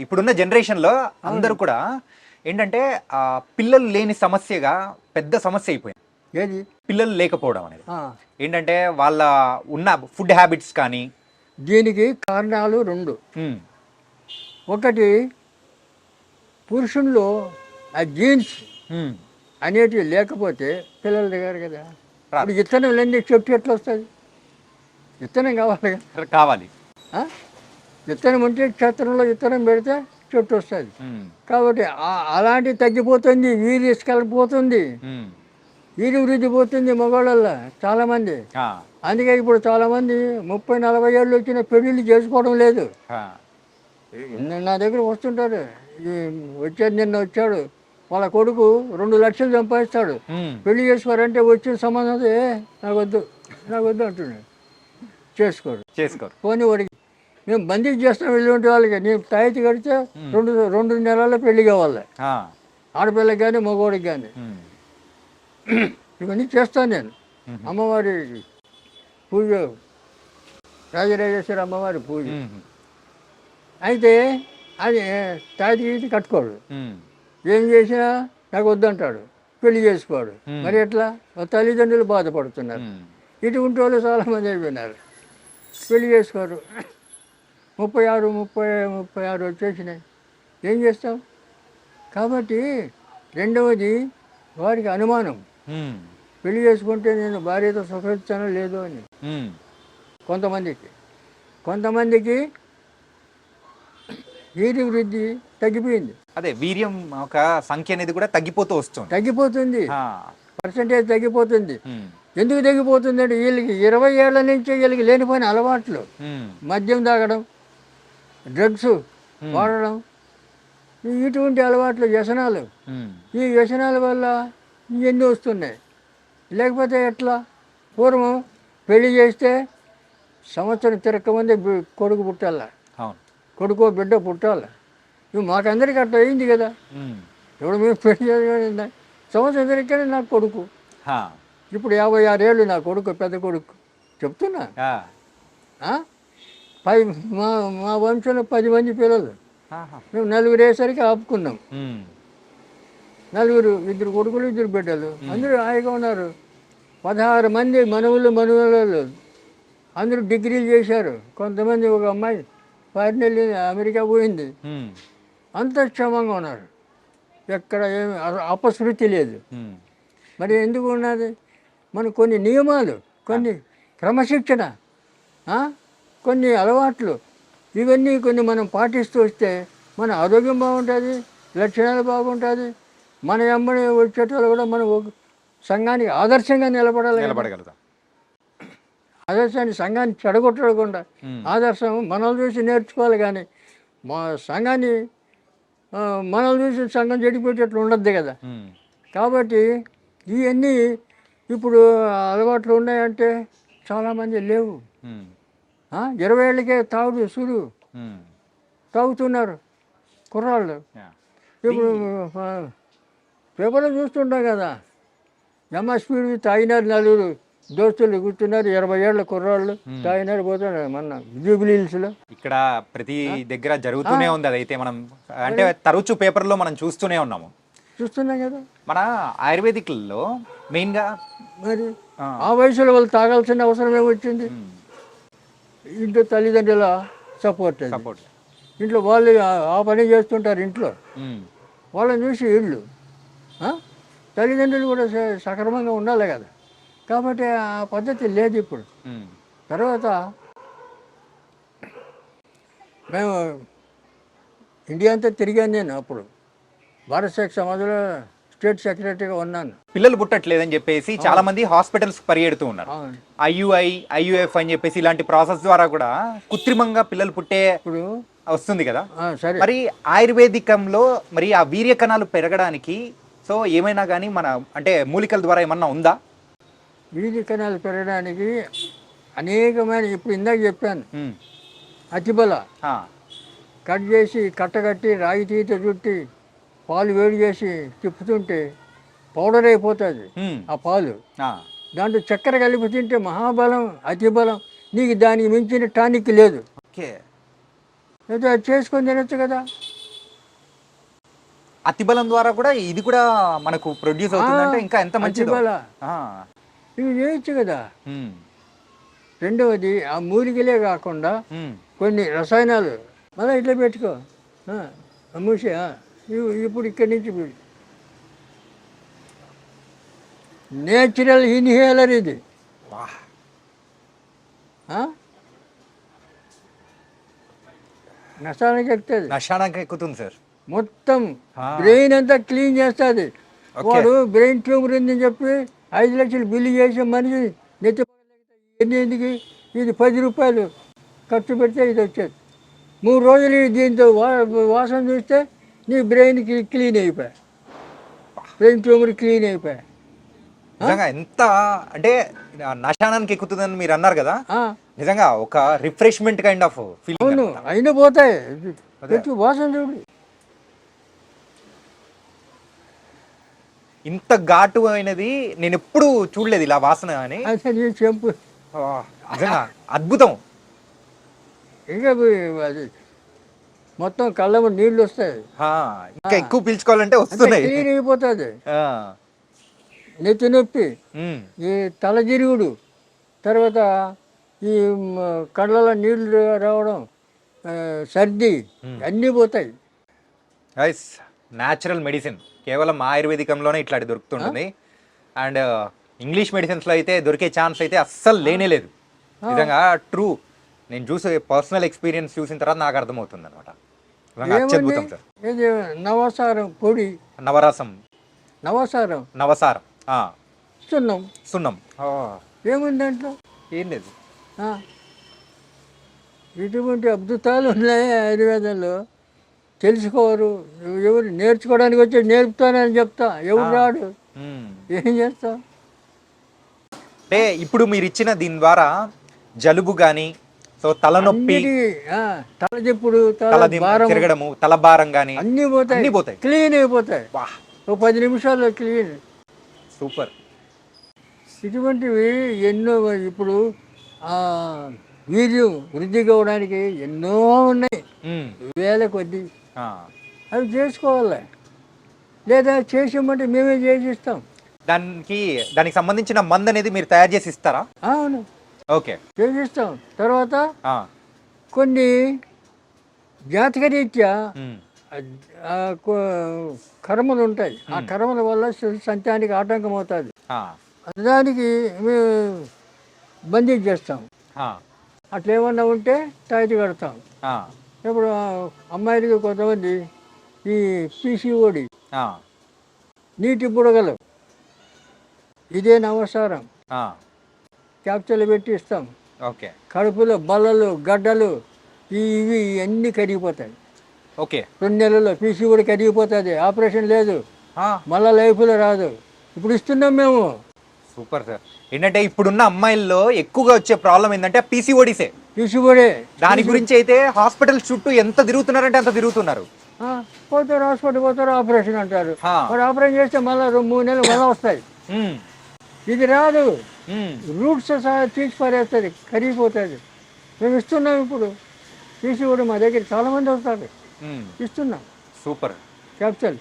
[SPEAKER 2] ఇప్పుడున్న జనరేషన్లో అందరూ కూడా ఏంటంటే పిల్లలు లేని సమస్యగా పెద్ద సమస్య అయిపోయింది.
[SPEAKER 3] ఏది?
[SPEAKER 2] పిల్లలు లేకపోవడం అనేది. ఏంటంటే వాళ్ళ ఉన్న ఫుడ్ హ్యాబిట్స్ కానీ.
[SPEAKER 3] దీనికి కారణాలు 2. ఒకటి, పురుషుల్లో ఆ జీన్స్ అనేటివి లేకపోతే పిల్లలు దిగారు కదా. ఇప్పుడు విత్తనం లేని చెట్టు ఎట్లా వస్తుంది? విత్తనం కావాలి. విత్తనం ఉంటే క్షేత్రంలో విత్తనం పెడితే చెట్టు వస్తుంది. కాబట్టి అలాంటివి తగ్గిపోతుంది, వీర్యస్కలిపోతుంది, వీరి వృద్ధి పోతుంది మగవాళ్ళల్లో చాలామంది. అందుకే ఇప్పుడు చాలామంది 30-40 ఏళ్ళు వచ్చిన పెళ్ళిళ్ళు చేసుకోవడం లేదు. నా దగ్గర వస్తుంటారు. నిన్న వచ్చాడు, వాళ్ళ కొడుకు 2 లక్షలు సంపాదిస్తాడు, పెళ్లి చేసుకోరంటే వచ్చిన సంబంధం నాకు వద్దు అంటున్నాడు. చేసుకోరు. పోనీ వాడికి మేము బందీ చేస్తాం వెళ్ళి వాళ్ళకి. నేను తాయితీ కడితే 2 నెలల్లో పెళ్లి కావాలి,
[SPEAKER 2] ఆ,
[SPEAKER 3] ఆడపిల్లకి కానీ మగవాడికి కానీ.
[SPEAKER 2] ఉమ్,
[SPEAKER 3] ఇవన్నీ చేస్తాను నేను. అమ్మవారి పూజ, రాజరాజేశ్వరి అమ్మవారి పూజ.
[SPEAKER 2] ఉమ్,
[SPEAKER 3] అయితే అది తాయితీ గీతి కట్టుకోడు.
[SPEAKER 2] ఉమ్,
[SPEAKER 3] ఏం చేసినా నాకు వద్దంటాడు, పెళ్లి చేసుకోడు. మరి ఎట్లా? తల్లిదండ్రులు బాధపడుతున్నారు.
[SPEAKER 2] ఉమ్,
[SPEAKER 3] ఇటువంటి వాళ్ళు చాలామంది అయిపోయినారు, పెళ్లి చేసుకోరు. 36 వచ్చేసినాయి, ఏం చేస్తాం? కాబట్టి రెండవది వారికి అనుమానం,
[SPEAKER 2] ఉమ్,
[SPEAKER 3] పెళ్లి చేసుకుంటే నేను భార్యతో సుఖిస్తానో లేదో అని.
[SPEAKER 2] ఉమ్.
[SPEAKER 3] కొంతమందికి వీరి వృద్ధి తగ్గిపోయింది,
[SPEAKER 2] అదే వీర్యం ఒక సంఖ్య అనేది కూడా తగ్గిపోతూ వస్తుంది.
[SPEAKER 3] తగ్గిపోతుంది,
[SPEAKER 2] ఆ,
[SPEAKER 3] పర్సంటేజ్ తగ్గిపోతుంది.
[SPEAKER 2] ఉమ్,
[SPEAKER 3] ఎందుకు తగ్గిపోతుంది అంటే వీళ్ళకి 20 ఏళ్ల నుంచే వీళ్ళకి లేనిపోయిన అలవాట్లు,
[SPEAKER 2] ఉమ్,
[SPEAKER 3] మద్యం తాగడం, డ్రగ్స్ వాడడం, ఇటువంటి అలవాట్లు, వ్యసనాలు.
[SPEAKER 2] ఉమ్,
[SPEAKER 3] ఈ వ్యసనాల వల్ల ఇవన్నీ వస్తున్నాయి. లేకపోతే ఎట్లా? పూర్వం పెళ్లి చేస్తే సంవత్సరం తిరక్కమంది కొడుకు పుట్టాల,
[SPEAKER 2] అవును.
[SPEAKER 3] కొడుకో బిడ్డ పుట్టాల. ఇవి మాకందరికీ అట్లా అయింది కదా.
[SPEAKER 2] ఉమ్,
[SPEAKER 3] ఇప్పుడు మేము పెళ్లి చేసుకుని సంవత్సరం తిరక్కనే నాకు కొడుకు.
[SPEAKER 2] హా,
[SPEAKER 3] ఇప్పుడు 56 ఏళ్ళు నా కొడుకు, పెద్ద కొడుకు. చెప్తున్నా,
[SPEAKER 2] ఆ,
[SPEAKER 3] మా మా వంశంలో 10 మంది పిల్లలు,
[SPEAKER 2] ఆహా,
[SPEAKER 3] మేము 4 వేసరికి ఆపుకున్నాం.
[SPEAKER 2] ఉమ్,
[SPEAKER 3] 4, 2 కొడుకులు 2 బిడ్డలు, అందరూ హాయిగా ఉన్నారు. 16 మంది మనవళ్ళు అందరూ డిగ్రీలు చేశారు. కొంతమంది, ఒక అమ్మాయి ఫారిన్ వెళ్ళి అమెరికా పోయింది.
[SPEAKER 2] ఉమ్,
[SPEAKER 3] అంత క్షేమంగా ఉన్నారు, ఎక్కడ ఏమి అపశృతి లేదు.
[SPEAKER 2] ఉమ్,
[SPEAKER 3] మరి ఎందుకు ఉన్నది? మన కొన్ని నియమాలు, కొన్ని క్రమశిక్షణ, కొన్ని అలవాట్లు, ఇవన్నీ కొన్ని మనం పాటిస్తూ వస్తే మన ఆరోగ్యం బాగుంటుంది, లక్షణాలు బాగుంటుంది. మన ఎమ్మడి వచ్చేటోళ్ళు కూడా మనం సంఘానికి ఆదర్శంగా
[SPEAKER 2] నిలబడగలుగుతాం.
[SPEAKER 3] ఆదర్శాన్ని, సంఘాన్ని చెడగొట్టకుండా ఆదర్శం మనల్ని చూసి నేర్చుకోవాలి. కానీ మా సంఘాన్ని మనల్ని చూసి సంఘం చెడిపోయేటట్లు ఉండద్దు కదా.
[SPEAKER 2] ఉమ్,
[SPEAKER 3] కాబట్టి ఇవన్నీ ఇప్పుడు అలవాట్లు ఉన్నాయంటే చాలామంది లేవు.
[SPEAKER 2] ఉమ్,
[SPEAKER 3] 20 ఏళ్ళకే తాగుడు సుడు
[SPEAKER 2] ఉమ్,
[SPEAKER 3] తాగుతున్నారు కుర్రాళ్ళు.
[SPEAKER 2] యా,
[SPEAKER 3] ఇప్పుడు పేపర్లో చూస్తుంటాం కదా, స్పీడ్ తాగినారు, 4 దోస్తులు కూర్చున్నారు, 20 ఏళ్ళ కుర్రాళ్ళు తాగినారు, పోతున్నారు. మొన్న జూబిలీ హిల్స్లో
[SPEAKER 2] ఇక్కడ ప్రతి దగ్గర జరుగుతూనే ఉంది. అదైతే మనం అంటే తరచు పేపర్లో మనం చూస్తూనే ఉన్నాము,
[SPEAKER 3] చూస్తున్నాం కదా.
[SPEAKER 2] మన ఆయుర్వేదిక్లో మెయిన్గా.
[SPEAKER 3] మరి ఆ వయసులో వాళ్ళు తాగాల్సిన అవసరం ఏమొచ్చింది? ఇంట్లో తల్లిదండ్రుల సపోర్ట్, ఇంట్లో వాళ్ళు ఆ పని చేస్తుంటారు. ఇంట్లో వాళ్ళని చూసి వీళ్ళు, తల్లిదండ్రులు కూడా సక్రమంగా ఉండాలి కదా. కాబట్టి ఆ పద్ధతి లేదు ఇప్పుడు. తర్వాత మేము ఇండియా అంతా తిరిగాను. నేను అప్పుడు భారత సేక్ సమాజంలో స్టేట్ సెక్రటరీగా ఉన్నాను.
[SPEAKER 2] పిల్లలు పుట్టట్లేదని చెప్పేసి చాలా మంది హాస్పిటల్స్ పరిగెడుతూ ఉన్నారు. IUI, IUF అని చెప్పేసి ఇలాంటి ప్రాసెస్ ద్వారా కూడా కృత్రిమంగా పిల్లలు పుట్టే
[SPEAKER 3] ఇప్పుడు
[SPEAKER 2] వస్తుంది కదా.
[SPEAKER 3] సరే,
[SPEAKER 2] మరి ఆయుర్వేదికంలో మరి ఆ వీర్య కణాలు పెరగడానికి సో ఏమైనా కానీ మన అంటే మూలికల ద్వారా ఏమన్నా ఉందా?
[SPEAKER 3] వీర్య కణాలు పెరగడానికి అనేకమైన, ఇప్పుడు ఇందాక చెప్పాను, అతిబల కట్ చేసి కట్టగట్టి రాగి తీత చుట్టి పాలు వేడి చేసి తిప్పుతుంటే పౌడర్ అయిపోతుంది ఆ పాలు. దాంట్లో చక్కెర కలిపి తింటే మహాబలం, అతిబలం. నీకు దానికి మించిన టానిక్ లేదు. అయితే అది చేసుకొని తినొచ్చు కదా.
[SPEAKER 2] అతిబలం ద్వారా కూడా ఇది కూడా మనకు ప్రొడ్యూస్ అవుతుందంటే ఇంకా ఎంత మంచిది.
[SPEAKER 3] ఇవి చేయొచ్చు కదా. రెండవది ఆ మూలికలే కాకుండా కొన్ని రసాయనాలు మళ్ళీ ఇట్లా పెట్టుకో, మూసే. ఇప్పుడు ఇక్కడి నుంచి నేచురల్ ఇన్హేలర్ ఇది.
[SPEAKER 2] నష్టానికి ఎక్కుతుంది సార్.
[SPEAKER 3] మొత్తం బ్రెయిన్ అంతా క్లీన్ చేస్తుంది. వాడు బ్రెయిన్ ట్యూమర్ ఉందని చెప్పి 5 లక్షలు బిల్లు చేసే మనిషి నెత్తి ఎందుకు ఇది 10 రూపాయలు ఖర్చు పెడితే ఇది వచ్చేది. 3 రోజులు దీంతో వాసన చూస్తే నీ బ్రెయిన్ క్లీన్ అయిపోయా, బ్రెయిన్ ట్యూమర్ క్లీన్ అయిపోయా.
[SPEAKER 2] నిజంగా ఎంత అంటే నశానానికి ఎక్కుతుందని మీరు అన్నారు కదా,
[SPEAKER 3] ఆ,
[SPEAKER 2] నిజంగా ఒక రిఫ్రెష్మెంట్ కైండ్ ఆఫ్
[SPEAKER 3] అవును
[SPEAKER 2] ఫీలింగ్.
[SPEAKER 3] అయినా పోతాయి.
[SPEAKER 2] అదే.
[SPEAKER 3] పెట్టి వాసన చూడు.
[SPEAKER 2] ఇంత ఘాటు అయినది నేను ఎప్పుడు చూడలేదు ఇలా వాసన అని.
[SPEAKER 3] అసలు ఈ చెంపు
[SPEAKER 2] ఆ, నిజంగా అద్భుతం.
[SPEAKER 3] ఇంకా అది మొత్తం కళ్ళము నీళ్ళు వస్తాయి.
[SPEAKER 2] ఆ, ఇంకా ఎక్కువ పీల్చుకోవాలంటే వస్తున్నాయి.
[SPEAKER 3] క్లీన్ అయిపోతుంది.
[SPEAKER 2] ఆ,
[SPEAKER 3] నెత్తి నొప్పి,
[SPEAKER 2] ఉమ్,
[SPEAKER 3] ఈ తలజిరుగుడు, తర్వాత ఈ కళ్ళలో నీళ్ళు రావడం, సర్ది అన్నీ పోతాయి.
[SPEAKER 2] గైస్ న్యాచురల్ మెడిసిన్ కేవలం ఆయుర్వేదికంలోనే ఇట్లాంటి దొరుకుతుంటుంది. అండ్ ఇంగ్లీష్ మెడిసిన్స్లో అయితే దొరికే ఛాన్స్ అయితే అస్సలు లేనే లేదు. నిజంగా ట్రూ, నేను చూసే పర్సనల్ ఎక్స్పీరియన్స్ చూసిన తర్వాత నాకు అర్థమవుతుంది అనమాట. అత్యద్భుతం సార్.
[SPEAKER 3] ఇది నవసారం పొడి,
[SPEAKER 2] నవరసం,
[SPEAKER 3] నవసారం,
[SPEAKER 2] నవసారం, ఆ,
[SPEAKER 3] సున్నం,
[SPEAKER 2] సున్నం, ఆ,
[SPEAKER 3] ఏముంది దాంట్లో?
[SPEAKER 2] ఏం లేదు.
[SPEAKER 3] ఆ, ఇటువంటి అద్భుతాలు ఉన్నాయి ఆయుర్వేదంలో. తెలుసుకోరు ఎవరు, నేర్చుకోవడానికి వచ్చి నేర్పుతానని చెప్తా, ఎవరు రాడు,
[SPEAKER 2] ఉమ్.
[SPEAKER 3] ఏం చేస్తావు?
[SPEAKER 2] అంటే ఇప్పుడు మీరు ఇచ్చిన దీని ద్వారా జలుబు కానీ, సో తలనొప్పి,
[SPEAKER 3] తలదిప్పుడు,
[SPEAKER 2] తల
[SPEAKER 3] తల భారం
[SPEAKER 2] తిరగడము, తలభారం కానీ
[SPEAKER 3] అన్నీ పోతాయి,
[SPEAKER 2] అన్నీ పోతాయి.
[SPEAKER 3] క్లీన్ అయిపోతాయి.
[SPEAKER 2] వాహ్,
[SPEAKER 3] ఓ 10 నిమిషాల్లో క్లీన్.
[SPEAKER 2] సూపర్.
[SPEAKER 3] ఇటువంటివి ఎన్నో. ఇప్పుడు వీర్యం వృద్ధి కావడానికి ఎన్నో ఉన్నాయి,
[SPEAKER 2] ఉమ్,
[SPEAKER 3] వేల కొద్ది.
[SPEAKER 2] ఆ.
[SPEAKER 3] అవి చేసుకోవాలి, లేదా చేసామంటే మేమే చేసిస్తాం.
[SPEAKER 2] దానికి సంబంధించిన మందు అనేది మీరు తయారు చేసి ఇస్తారా?
[SPEAKER 3] అవును,
[SPEAKER 2] ఓకే,
[SPEAKER 3] చేసిస్తాం. తర్వాత
[SPEAKER 2] ఆ,
[SPEAKER 3] కొన్ని జాతకరీత్యా
[SPEAKER 2] ఉమ్,
[SPEAKER 3] కర్మలు ఉంటాయి. ఆ కర్మల వల్ల సంతానికి ఆటంకం అవుతుంది.
[SPEAKER 2] ఆ,
[SPEAKER 3] దానికి మేము బందీ చేస్తాం.
[SPEAKER 2] ఆ,
[SPEAKER 3] అట్లా ఏమన్నా ఉంటే తాయితీ కడతాం.
[SPEAKER 2] ఆ,
[SPEAKER 3] ఇప్పుడు అమ్మాయిలకి కొంతమంది ఈ పీసీఓడి,
[SPEAKER 2] ఆ,
[SPEAKER 3] నీటి బుడగలు, ఇదే నవసారం
[SPEAKER 2] ఆ,
[SPEAKER 3] క్యాప్చర్లు పెట్టి ఇస్తాం.
[SPEAKER 2] ఓకే,
[SPEAKER 3] కడుపులో బల్లలు, గడ్డలు, ఇవి అన్నీ కరిగిపోతాయి.
[SPEAKER 2] ఓకే,
[SPEAKER 3] 2 నెలల్లో పీసీఓడి కరిగిపోతుంది. ఆపరేషన్ లేదు,
[SPEAKER 2] ఆ,
[SPEAKER 3] మళ్ళా లైఫ్లో రాదు. ఇప్పుడు ఇస్తున్నాం మేము.
[SPEAKER 2] Super sir. ఏంటంటే ఇప్పుడున్న అమ్మాయిల్లో ఎక్కువగా వచ్చే ప్రాబ్లం ఏంటంటే పీసీఓడిసే.
[SPEAKER 3] పీసీఓడే.
[SPEAKER 2] దాని గురించి అయితే హాస్పిటల్ చుట్టూ ఎంత తిరుగుతున్నారంటే అంత తిరుగుతున్నారు.
[SPEAKER 3] పోతారు, హాస్పిటల్ పోతారు, ఆపరేషన్ అంటారు.
[SPEAKER 2] ఆ.
[SPEAKER 3] మరి ఆపరేషన్ చేస్తే మళ్ళీ 3 నెలలు మళ్ళీ వస్తాయి.
[SPEAKER 2] ఉమ్,
[SPEAKER 3] ఇది రాదు,
[SPEAKER 2] ఉమ్,
[SPEAKER 3] రూట్స్ సహా తీసి పారేస్తుంది, కరిగిపోతుంది. మేము ఇస్తున్నాం. ఇప్పుడు పీసీఓడి మా దగ్గర చాలామంది వస్తారు,
[SPEAKER 2] ఉమ్,
[SPEAKER 3] ఇస్తున్నాం
[SPEAKER 2] సూపర్.
[SPEAKER 3] క్యాప్చల్.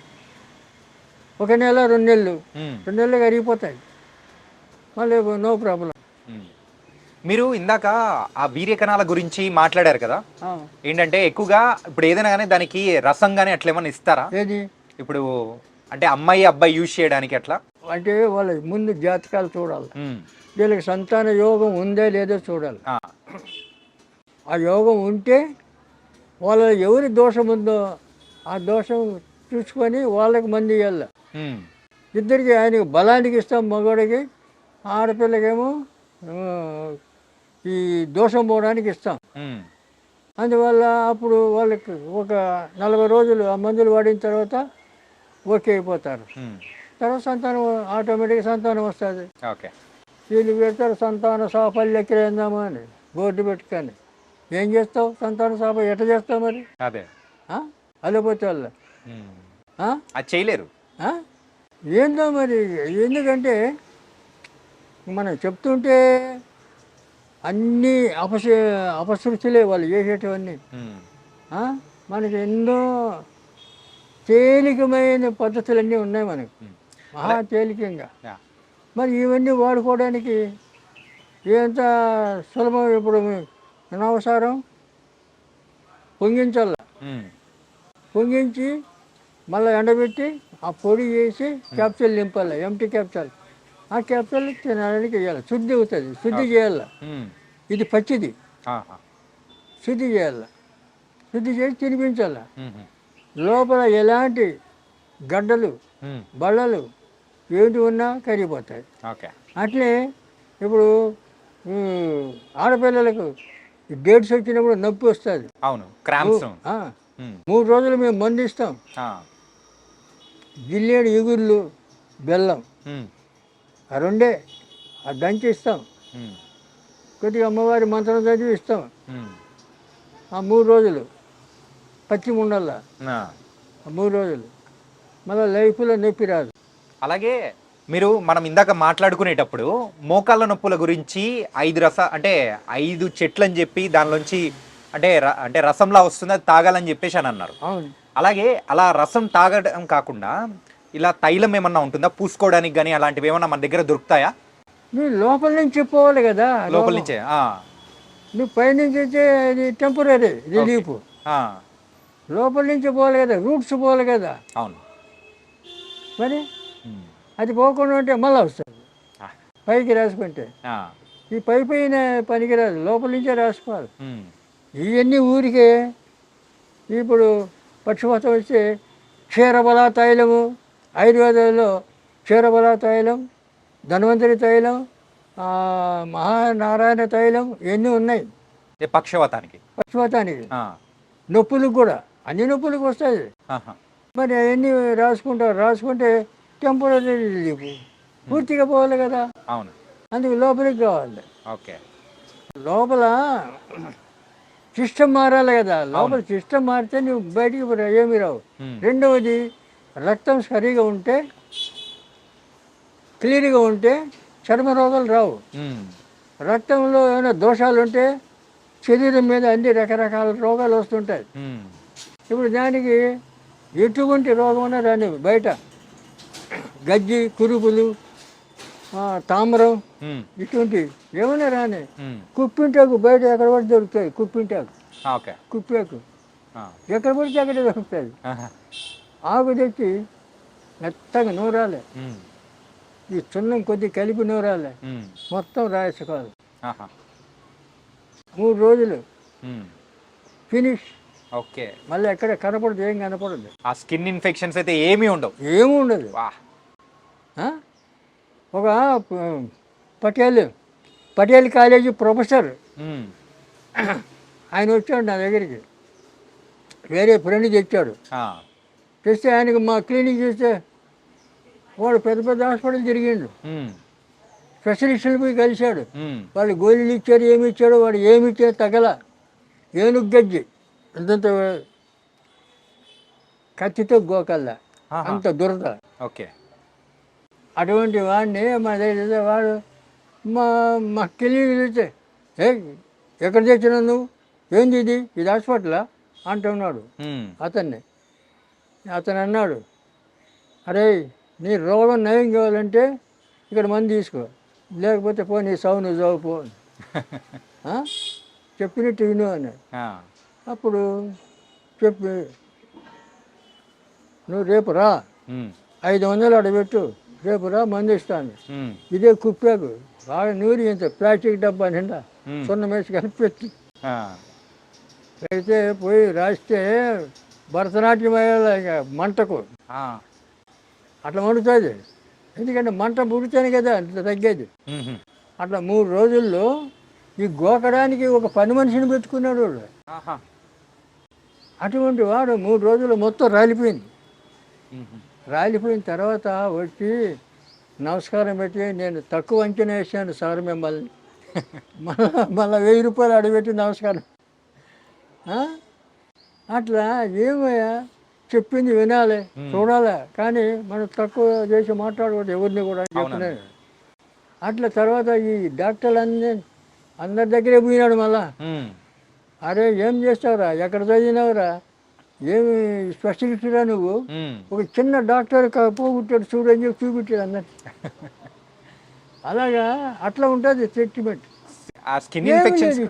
[SPEAKER 3] 1 నెల 2 నెలలు,
[SPEAKER 2] ఉమ్,
[SPEAKER 3] 2 నెలలు కరిగిపోతాయి, మళ్ళీ నో ప్రాబ్లం.
[SPEAKER 2] ఉమ్. మీరు ఇందాక ఆ వీర్య కణాల గురించి మాట్లాడారు కదా, ఏంటంటే ఎక్కువగా ఇప్పుడు ఏదైనా కానీ దానికి రసం కానీ అట్లా ఏమైనా ఇస్తారా?
[SPEAKER 3] ఏది
[SPEAKER 2] ఇప్పుడు అంటే అమ్మాయి అబ్బాయి యూజ్ చేయడానికి అట్లా?
[SPEAKER 3] అంటే వాళ్ళ ముందు జాతకాలు చూడాలి.
[SPEAKER 2] ఉమ్,
[SPEAKER 3] వీళ్ళకి సంతాన యోగం ఉందా లేదో చూడాలి.
[SPEAKER 2] ఆ,
[SPEAKER 3] ఆ యోగం ఉంటే వాళ్ళ ఎవరి దోషం ఉందో ఆ దోషం చూసుకొని వాళ్ళకి మంది ఇవ్వాలి.
[SPEAKER 2] ఉమ్,
[SPEAKER 3] ఇద్దరికి, ఆయనకి బలానికి ఇస్తాం మగవాడికి, ఆడపిల్లకేమో ఈ దోషం పోవడానికి ఇస్తాం.
[SPEAKER 2] ఉమ్,
[SPEAKER 3] అందువల్ల అప్పుడు వాళ్ళకి ఒక 40 రోజులు ఆ మందులు వాడిన తర్వాత ఓకే అయిపోతారు.
[SPEAKER 2] ఉమ్,
[SPEAKER 3] తర్వాత సంతానం ఆటోమేటిక్గా సంతానం వస్తుంది.
[SPEAKER 2] ఓకే,
[SPEAKER 3] వీళ్ళు పెడతారు సంతాన సాఫల్యక్రేందామా అని బోర్డు పెట్టుకొని. ఏం చేస్తావు? సంతాన సాఫల్యం ఎట్లా చేస్తావు మరి?
[SPEAKER 2] అదే,
[SPEAKER 3] అల్లపోతే వాళ్ళ
[SPEAKER 2] ఉమ్, అది చేయలేరు.
[SPEAKER 3] ఏందో మరి. ఎందుకంటే మనం చెప్తుంటే అన్నీ అపశృతులే వాళ్ళు చేసేటివన్నీ.
[SPEAKER 2] ఉమ్,
[SPEAKER 3] మనకి ఎన్నో తేలికమైన పద్ధతులన్నీ ఉన్నాయి మనకు, మహా తేలికంగా.
[SPEAKER 2] యా,
[SPEAKER 3] మరి ఇవన్నీ వాడుకోవడానికి ఎంత సులభం. ఇప్పుడు అనవసరం పొంగించాల,
[SPEAKER 2] ఉమ్,
[SPEAKER 3] పొంగించి మళ్ళీ ఎండబెట్టి ఆ పొడి వేసి క్యాప్సూల్ నింపాలి, ఎంటీ క్యాప్సూల్. ఆ క్యాప్సూల్ తినడానికి వేయాలి, శుద్ధి అవుతుంది, శుద్ధి చేయాలి.
[SPEAKER 2] ఉమ్,
[SPEAKER 3] ఇది పచ్చిది,
[SPEAKER 2] ఆహా,
[SPEAKER 3] శుద్ధి చేయాలి, శుద్ధి చేసి తినిపించాలి.
[SPEAKER 2] ఉమ్,
[SPEAKER 3] లోపల ఎలాంటి గడ్డలు,
[SPEAKER 2] ఉమ్,
[SPEAKER 3] బళ్ళలు ఏంటి ఉన్నా కరిగిపోతాయి.
[SPEAKER 2] ఓకే,
[SPEAKER 3] అట్లే ఇప్పుడు ఆడపిల్లలకు డేట్స్ వచ్చినప్పుడు నొప్పి వస్తుంది.
[SPEAKER 2] అవును, క్రాంప్స్.
[SPEAKER 3] 3 రోజులు మేము మందు ఇస్తాం. జిల్లేడు ఎగుర్లు, బెల్లం, ఆ రెండే ఆ దంచి ఇస్తాం, కొద్దిగా అమ్మవారి మంత్రం చదివి ఇస్తాం. ఆ 3 రోజులు పచ్చి ఉండల్లా, ఆ 3 రోజులు మళ్ళీ లైఫ్లో నొప్పి రాదు.
[SPEAKER 2] అలాగే మనం ఇందాక మాట్లాడుకునేటప్పుడు మోకాళ్ళ నొప్పుల గురించి 5 చెట్లు అని చెప్పి దానిలోంచి అంటే రసంలా వస్తుంది, అది తాగాలని చెప్పేసి అని అన్నారు.
[SPEAKER 3] అవును.
[SPEAKER 2] అలాగే అలా రసం తాగడం కాకుండా ఇలా తైలం ఏమన్నా ఉంటుందా పూసుకోవడానికి కానీ, అలాంటివి ఏమన్నా మన దగ్గర దొరుకుతాయా?
[SPEAKER 3] నువ్వు లోపల నుంచి పోవాలి కదా,
[SPEAKER 2] లోపల నుంచే.
[SPEAKER 3] నువ్వు పైనుంచి వచ్చే ఇది టెంపరీ రిలీఫ్, లోపల నుంచి పోవాలి కదా, రూట్స్ పోవాలి కదా.
[SPEAKER 2] అవును.
[SPEAKER 3] మరి అది పోకుండా ఉంటే మళ్ళీ వస్తుంది పైకి రాసుకుంటే. ఈ పైన పనికిరాదు, లోపల నుంచే రాసుకోవాలి. ఇవన్నీ ఊరికే ఇప్పుడు పక్షపాతం వస్తే క్షీరబల తైలము, ఆయుర్వేదంలో క్షీరబల తైలం, ధన్వంతరి తైలం, మహానారాయణ తైలం ఇవన్నీ ఉన్నాయి
[SPEAKER 2] పక్షవాతానికి.
[SPEAKER 3] నొప్పులకు కూడా అన్ని నొప్పులకు వస్తాయి. మరి అవన్నీ రాసుకుంటే టెంపరీ రిలీఫ్ పూర్తిగా పోవాలి కదా.
[SPEAKER 2] అవును.
[SPEAKER 3] అందుకు లోపలికి కావాలి.
[SPEAKER 2] ఓకే.
[SPEAKER 3] లోపల సిస్టమ్ మారాలి కదా, లోపల సిస్టమ్ మారితే నువ్వు బయటికి ఏమి రావు. రెండవది రక్తం సరిగా ఉంటే, క్లియర్గా ఉంటే చర్మ రోగాలు రావు. రక్తంలో ఏమైనా దోషాలు ఉంటే శరీరం మీద అన్ని రకరకాల రోగాలు వస్తుంటాయి. ఇప్పుడు దానికి ఎటువంటి రోగం రాని, బయట గజ్జి, కురుపులు, తామరం ఇటువంటి ఏమైనా రాని, కుప్పింటాకు బయట ఎక్కడ పడితే దొరుకుతాయి. కుప్పాకు ఎక్కడ పడితే అక్కడే దొరుకుతుంది. ఆకు తెచ్చి మెత్తగా నూరాలి, ఈ చున్నం కొద్ది కలిపి నూరాలి, మొత్తం రాసుకోవాలి. 3 రోజులు ఫినిష్.
[SPEAKER 2] ఓకే.
[SPEAKER 3] మళ్ళీ ఎక్కడ కనపడదు, ఏం కనపడదు.
[SPEAKER 2] ఆ స్కిన్ ఇన్ఫెక్షన్స్ అయితే ఏమీ ఉండవు.
[SPEAKER 3] ఒక పటేల్ కాలేజీ ప్రొఫెసర్ ఆయన వచ్చాడు నా దగ్గరికి, వేరే ఫ్రెండ్ తెచ్చాడు. తెస్తే ఆయనకు మా క్లినిక్ చూస్తే వాడు పెద్ద హాస్పిటల్ తిరిగిండు, స్పెషలిస్టులు పోయి కలిశాడు. వాళ్ళు గోళీలు ఇచ్చారు, ఏమి ఇచ్చాడు, వాడు ఏమి ఇచ్చాడు తగల. ఏనుగు గజ్జి అంతంత కత్తితో గోకల్లా, అంత దురద.
[SPEAKER 2] ఓకే.
[SPEAKER 3] అటువంటి వాడిని మా దగ్గర వాడు మా క్లినిక్ చూస్తే, ఎక్కడ తెచ్చినావు నువ్వు, ఏంది ఇది హాస్పిటలా అంటున్నాడు అతన్ని. అతను అన్నాడు, అరే నీ రోగం నయం కావాలంటే ఇక్కడ మందు తీసుకో, లేకపోతే పో నీ సావు నువ్వు చావు పో, చెప్పినట్టు విను అన్నాడు. అప్పుడు చెప్పి నువ్వు రేపు రా, 500 అడబెట్టు, రేపు రా మందు ఇస్తాను. ఇదే కుప్పాకు బాగా నూరి ఇంత ప్లాస్టిక్ డబ్బా నిండా సున్నం వేసి కలిపెట్టి అయితే పోయి రాస్తే భరతనాట్యం అయ్యేలా మంటకు అట్లా మండుతుంది. ఎందుకంటే మంట పుడితేనే కదా అట్లా తగ్గేది. అట్లా 3 రోజుల్లో ఈ గోకడానికి ఒక పని మనిషిని పెట్టుకున్నాడు వాడు. అటువంటి వాడు 3 రోజులు మొత్తం రాలిపోయింది. రాలిపోయిన తర్వాత వచ్చి నమస్కారం పెట్టి, నేను తక్కువ అంచనా వేసాను సార్ మిమ్మల్ని, మళ్ళీ 1000 రూపాయలు అడగబెట్టి నమస్కారం. అట్లా ఏమయ్యా చెప్పింది వినాలి, చూడాలి, కానీ మనం తక్కువ చేసి మాట్లాడకూడదు ఎవరిని కూడా చెప్తున్నాను. అట్లా తర్వాత ఈ డాక్టర్లు అందరి దగ్గరే పోయినాడు. మళ్ళా అరే ఏం చేస్తావురా, ఎక్కడ చదివినావురా, ఏమి స్పెషలిస్టురా నువ్వు, ఒక చిన్న డాక్టర్ పోగొట్టాడు చూడని చెప్పి చూపించాడు అన్నట్టు. అలాగా అట్లా ఉంటుంది ట్రీట్మెంట్.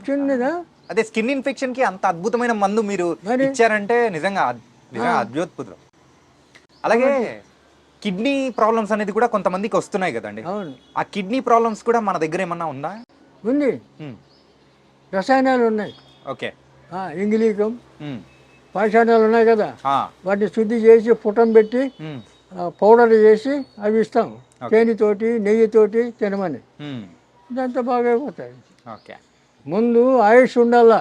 [SPEAKER 3] చిన్నదా
[SPEAKER 2] అదే స్కిన్ ఇన్ఫెక్షన్ కి అంత అద్భుతమైన మందు మీరు ఇచ్చారంటే నిజంగా అద్భుతం. అలాగే కిడ్నీ ప్రాబ్లమ్స్ అనేది కూడా కొంతమందికి వస్తున్నాయి కదండి. ఆ కిడ్నీ ప్రాబ్లమ్స్ కూడా మన దగ్గర ఏమన్నా ఉందా?
[SPEAKER 3] ఉంది, రసాయనాలు ఉన్నాయి.
[SPEAKER 2] ఓకే.
[SPEAKER 3] ఇంగిలీకం పాషాణాలు ఉన్నాయి కదా, వాటిని శుద్ధి చేసి పుటం పెట్టి పౌడర్ చేసి అవి ఇస్తాం, తేనెతోటి నెయ్యితోటి తినమని. ఇదంతా బాగా అయిపోతాయి.
[SPEAKER 2] ఓకే.
[SPEAKER 3] ముందు ఆయుష్ ఉండాలా,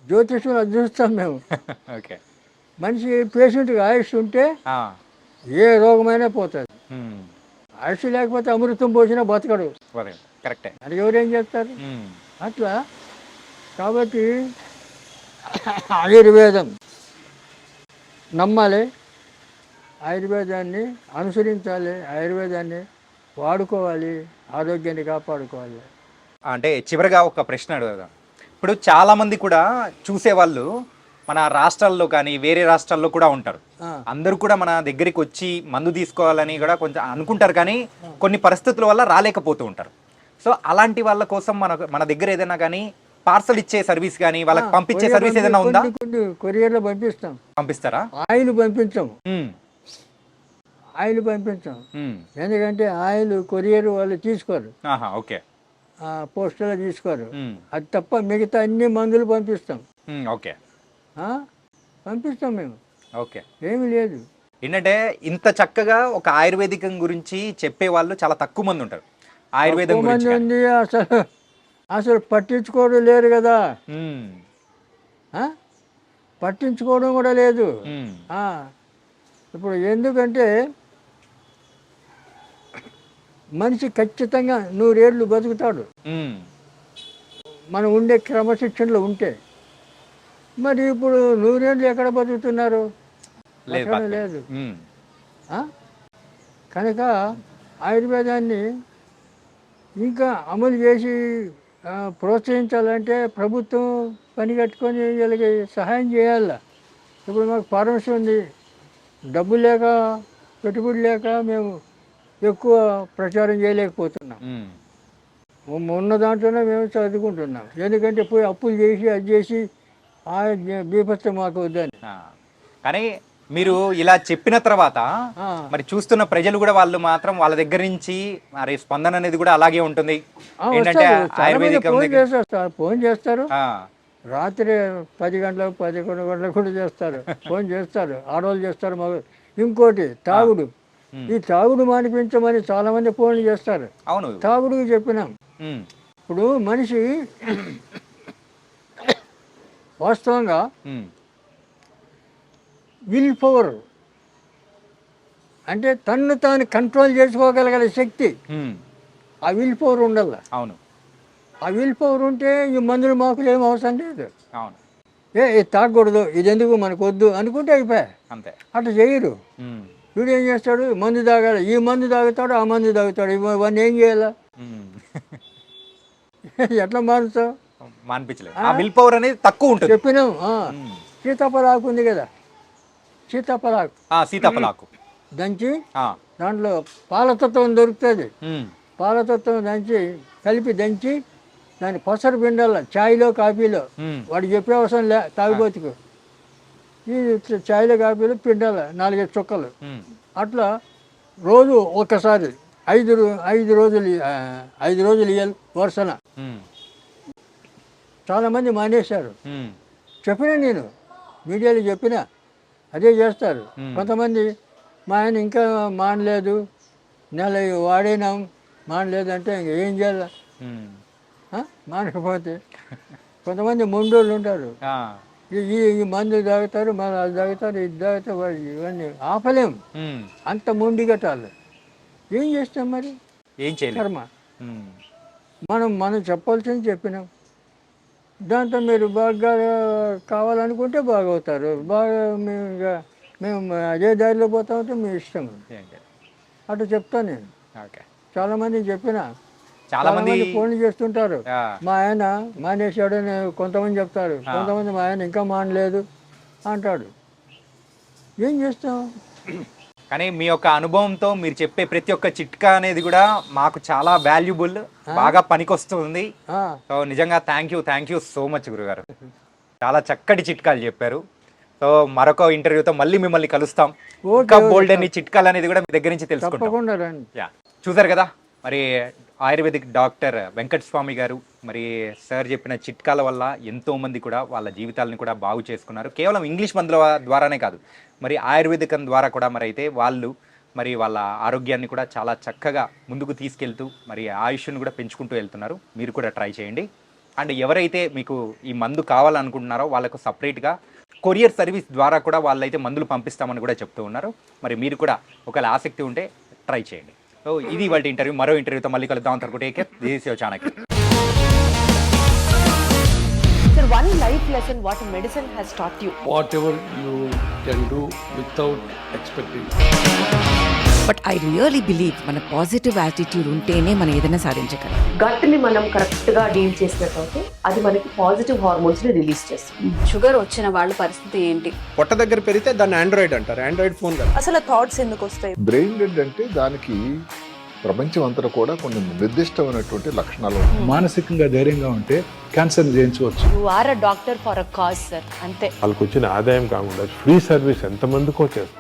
[SPEAKER 3] జ్యోతిష్యం అది చూస్తాం మేము.
[SPEAKER 2] ఓకే. మనిషి
[SPEAKER 3] పేషెంట్కి ఆయుష్ ఉంటే ఏ రోగమైనా పోతుంది. ఆయుష్ లేకపోతే అమృతం పోసినా బతకడు.
[SPEAKER 2] కరెక్టే.
[SPEAKER 3] అది ఎవరేం చేస్తారు? అట్లా కాబట్టి ఆయుర్వేదం నమ్మాలి, ఆయుర్వేదాన్ని అనుసరించాలి, ఆయుర్వేదాన్ని వాడుకోవాలి, ఆరోగ్యాన్ని కాపాడుకోవాలి.
[SPEAKER 2] అంటే చివరిగా ఒక ప్రశ్న అడుగుదాం. ఇప్పుడు చాలామంది కూడా చూసేవాళ్ళు మన రాష్ట్రాల్లో కానీ వేరే రాష్ట్రాల్లో కూడా ఉంటారు. అందరూ కూడా మన దగ్గరికి వచ్చి మందు తీసుకోవాలని కూడా కొంచెం అనుకుంటారు, కానీ కొన్ని పరిస్థితుల వల్ల రాలేకపోతూ ఉంటారు. సో అలాంటి వాళ్ళ కోసం మన దగ్గర ఏదైనా కానీ పార్సల్ ఇచ్చే సర్వీస్ కానీ వాళ్ళకి పంపించే సర్వీస్ ఏదైనా ఉందా?
[SPEAKER 3] కొరియర్లో పంపిస్తాం.
[SPEAKER 2] పంపిస్తారా?
[SPEAKER 3] ఆయిల్ పంపించాము, ఆయిల్ పంపించాం. ఎందుకంటే ఆయిల్ కొరియర్ వాళ్ళు తీసుకోరు,
[SPEAKER 2] ఓకే,
[SPEAKER 3] పోస్టులో తీసుకోరు. అది తప్ప మిగతా అన్ని మందులు పంపిస్తాం.
[SPEAKER 2] ఓకే,
[SPEAKER 3] పంపిస్తాం మేము.
[SPEAKER 2] ఓకే,
[SPEAKER 3] ఏమి లేదు.
[SPEAKER 2] ఏంటంటే ఇంత చక్కగా ఒక ఆయుర్వేదికం గురించి చెప్పే వాళ్ళు చాలా తక్కువ మంది ఉంటారు. ఆయుర్వేదం గురించి
[SPEAKER 3] ఉంది, అసలు పట్టించుకోవడం లేరు కదా, పట్టించుకోవడం కూడా లేదు. ఇప్పుడు ఎందుకంటే మనిషి ఖచ్చితంగా 100 ఏళ్ళు బతుకుతాడు మనం ఉండే క్రమశిక్షణలో ఉంటే. మరి ఇప్పుడు 100 ఏళ్ళు ఎక్కడ బతుకుతున్నారు? లేదు. కనుక ఆయుర్వేదాన్ని ఇంకా అమలు చేసి ప్రోత్సహించాలంటే ప్రభుత్వం పని కట్టుకొని వీళ్ళకి సహాయం చేయాల. ఇప్పుడు మాకు ఫార్మసీ ఉంది, డబ్బులు లేక పెట్టుబడి లేక మేము ఎక్కువ ప్రచారం చేయలేకపోతున్నాం. ఉన్న దాంట్లోనే మేము చదువుకుంటున్నాం. ఎందుకంటే పోయి అప్పులు చేసి అది చేసి బీభత్సం మాకు వద్దని.
[SPEAKER 2] కానీ మీరు ఇలా చెప్పిన తర్వాత మరి చూస్తున్న ప్రజలు కూడా వాళ్ళు మాత్రం వాళ్ళ దగ్గర నుంచి మరి స్పందన అనేది కూడా అలాగే ఉంటుంది. ఏంటంటే ఆయుర్వేదిక్
[SPEAKER 3] ఫోన్ చేస్తారు, రాత్రి 10 గంటలకు 11 గంటలకు కూడా చేస్తారు, ఫోన్ చేస్తారు, ఆడవాళ్ళు చేస్తారు. మగ ఇంకోటి తాగుడు, ఈ తాగుడు మానిపించమని చాలా మంది ఫోన్లు చేస్తారు.
[SPEAKER 2] అవును,
[SPEAKER 3] తాగుడుకి చెప్పినాం. ఇప్పుడు మనిషి వాస్తవంగా విల్ పవర్ అంటే తన్ను తాను కంట్రోల్ చేసుకోగలిగే శక్తి, ఆ విల్ పవర్ ఉండాల.
[SPEAKER 2] అవును,
[SPEAKER 3] ఆ విల్ పవర్ ఉంటే ఈ మందులు మాకులు ఏం అవసరం లేదు.
[SPEAKER 2] అవును,
[SPEAKER 3] ఇది తాగకూడదు, ఇది ఎందుకు మనకు వద్దు అనుకుంటే అయిపోయా.
[SPEAKER 2] అంతే,
[SPEAKER 3] అట్లా చేయరు. వీడు ఏం చేస్తాడు, మందు తాగాలి, ఈ మందు తాగుతాడు, ఆ మందు తాగుతాడు, ఇవన్నీ ఏం చేయాలా? ఎట్లా మారుతావు?
[SPEAKER 2] మానిపించలేదు. ఆ విల్ పవర్ అనేది తక్కువ ఉంటుంది.
[SPEAKER 3] చెప్పినాం. సీతాఫలాకు ఉంది కదా,
[SPEAKER 2] సీతాఫలాకు
[SPEAKER 3] దంచి దాంట్లో పాలతత్వం దొరుకుతుంది. పాలతత్వం కలిపి దంచి దాన్ని పసరు పిండాల ఛాయ్లో కాఫీలో. వాడు చెప్పే అవసరం లే, తాగిపోతుకు ఈ ఛాయ్లో కాఫీలో పిండాల 4-5 చుక్కలు. అట్లా రోజు ఒక్కసారి 5 రోజులు ఇయ్యాలి వరుసన. చాలామంది మానేశారు. చెప్పినా నేను మీడియాలో చెప్పినా అదే చేస్తారు. కొంతమంది మా ఆయన ఇంకా మానలేదు, నెల వాడినాం మానలేదు అంటే ఇంక ఏం చేయాలి? మానకపోతే కొంతమంది మొండోళ్ళు ఉంటారు, ఈ మందు తాగుతారు, మళ్ళీ అది తాగుతారు, ఇది తాగుతారు, ఇవన్నీ ఆపలేం. అంత మొండి కట్టాలి. ఏం చేస్తాం మరి?
[SPEAKER 2] ఏం చేయాలి?
[SPEAKER 3] కర్మ. మనం చెప్పాల్సింది చెప్పినాం. దాంతో మీరు బాగా కావాలనుకుంటే బాగవుతారు, బాగా మేము అదే దారిలో పోతా ఉంటే మీ ఇష్టం. అట్లా చెప్తాను నేను. చాలామంది చెప్పినా, చాలామంది ఫోన్లు చేస్తుంటారు, మా ఆయన మానేశాడని కొంతమంది చెప్తారు, కొంతమంది మా ఆయన ఇంకా మానలేదు అంటాడు. ఏం చేస్తాం?
[SPEAKER 2] కానీ మీ యొక్క అనుభవంతో మీరు చెప్పే ప్రతి ఒక్క చిట్కా అనేది కూడా మాకు చాలా వాల్యుబుల్, బాగా పనికొస్తుంది. సో నిజంగా థ్యాంక్ యూ సో మచ్ గురుగారు. చాలా చక్కటి చిట్కాలు చెప్పారు. సో మరొక ఇంటర్వ్యూతో మళ్ళీ మిమ్మల్ని కలుస్తాం. ఇంకా బోల్డ్ అని చిట్కాలు అనేది కూడా మీ దగ్గర నుంచి తెలుసుకుంటాం. చూసారు కదా, మరి ఆయుర్వేదిక్ డాక్టర్ వెంకటస్వామి గారు మరి సార్ చెప్పిన చిట్కాల వల్ల ఎంతో మంది కూడా వాళ్ళ జీవితాలను కూడా బాగు చేసుకున్నారు. కేవలం ఇంగ్లీష్ మందుల ద్వారానే కాదు, మరి ఆయుర్వేదికం ద్వారా కూడా మరి అయితే వాళ్ళు మరి వాళ్ళ ఆరోగ్యాన్ని కూడా చాలా చక్కగా ముందుకు తీసుకెళ్తూ మరి ఆయుష్ను కూడా పెంచుకుంటూ వెళ్తున్నారు. మీరు కూడా ట్రై చేయండి. అండ్ ఎవరైతే మీకు ఈ మందు కావాలనుకుంటున్నారో వాళ్ళకు సపరేట్గా కొరియర్ సర్వీస్ ద్వారా కూడా వాళ్ళైతే మందులు పంపిస్తామని కూడా చెప్తూ ఉన్నారు. మరి మీరు కూడా ఒకవేళ ఆసక్తి ఉంటే ట్రై చేయండి. సో ఇది వాళ్ళ ఇంటర్వ్యూ. మరో ఇంటర్వ్యూతో మళ్ళీ కలుద్దాం. అంతవరకు take care. This is your Chanakya.
[SPEAKER 4] Sir, one life lesson what medicine has taught you.
[SPEAKER 5] whatever you can do without expecting.
[SPEAKER 6] But I really believe మన పాజిటివ్ యాటిట్యూడ్ ఉంటేనే మనం ఏదైనా సాధించగలం.
[SPEAKER 4] గట్ని మనం కరెక్ట్గా డీల్ చేసినట్లయితే అది మనకి పాజిటివ్ హార్మోన్స్ని రిలీజ్ చేస్తుంది.
[SPEAKER 7] షుగర్ వచ్చిన వాళ్ళ పరిస్థితి ఏంటి?
[SPEAKER 8] పొట్ట దగ్గర పెరిగితే దాన్ని ఆండ్రాయిడ్ అంటారు, ఆండ్రాయిడ్ ఫోన్ కదా.
[SPEAKER 4] అసలు థాట్స్ ఎందుకు వస్తాయి?
[SPEAKER 9] బ్రెయిన్ డెడ్ అంటే దానికి ప్రపంచం అంతా కూడా కొన్ని నిర్దిష్టమైనటువంటి లక్షణాలు ఉంటాయి.
[SPEAKER 10] మానసికంగా ధైర్యంగా ఉంటే క్యాన్సర్ జయించవచ్చు.
[SPEAKER 4] You are a doctor for a cause sir, అంతే.
[SPEAKER 5] వాళ్ళకి వచ్చిన ఆదాయం కాకుండా ఫ్రీ సర్వీస్ ఎంతమందికో చేస్తుంది.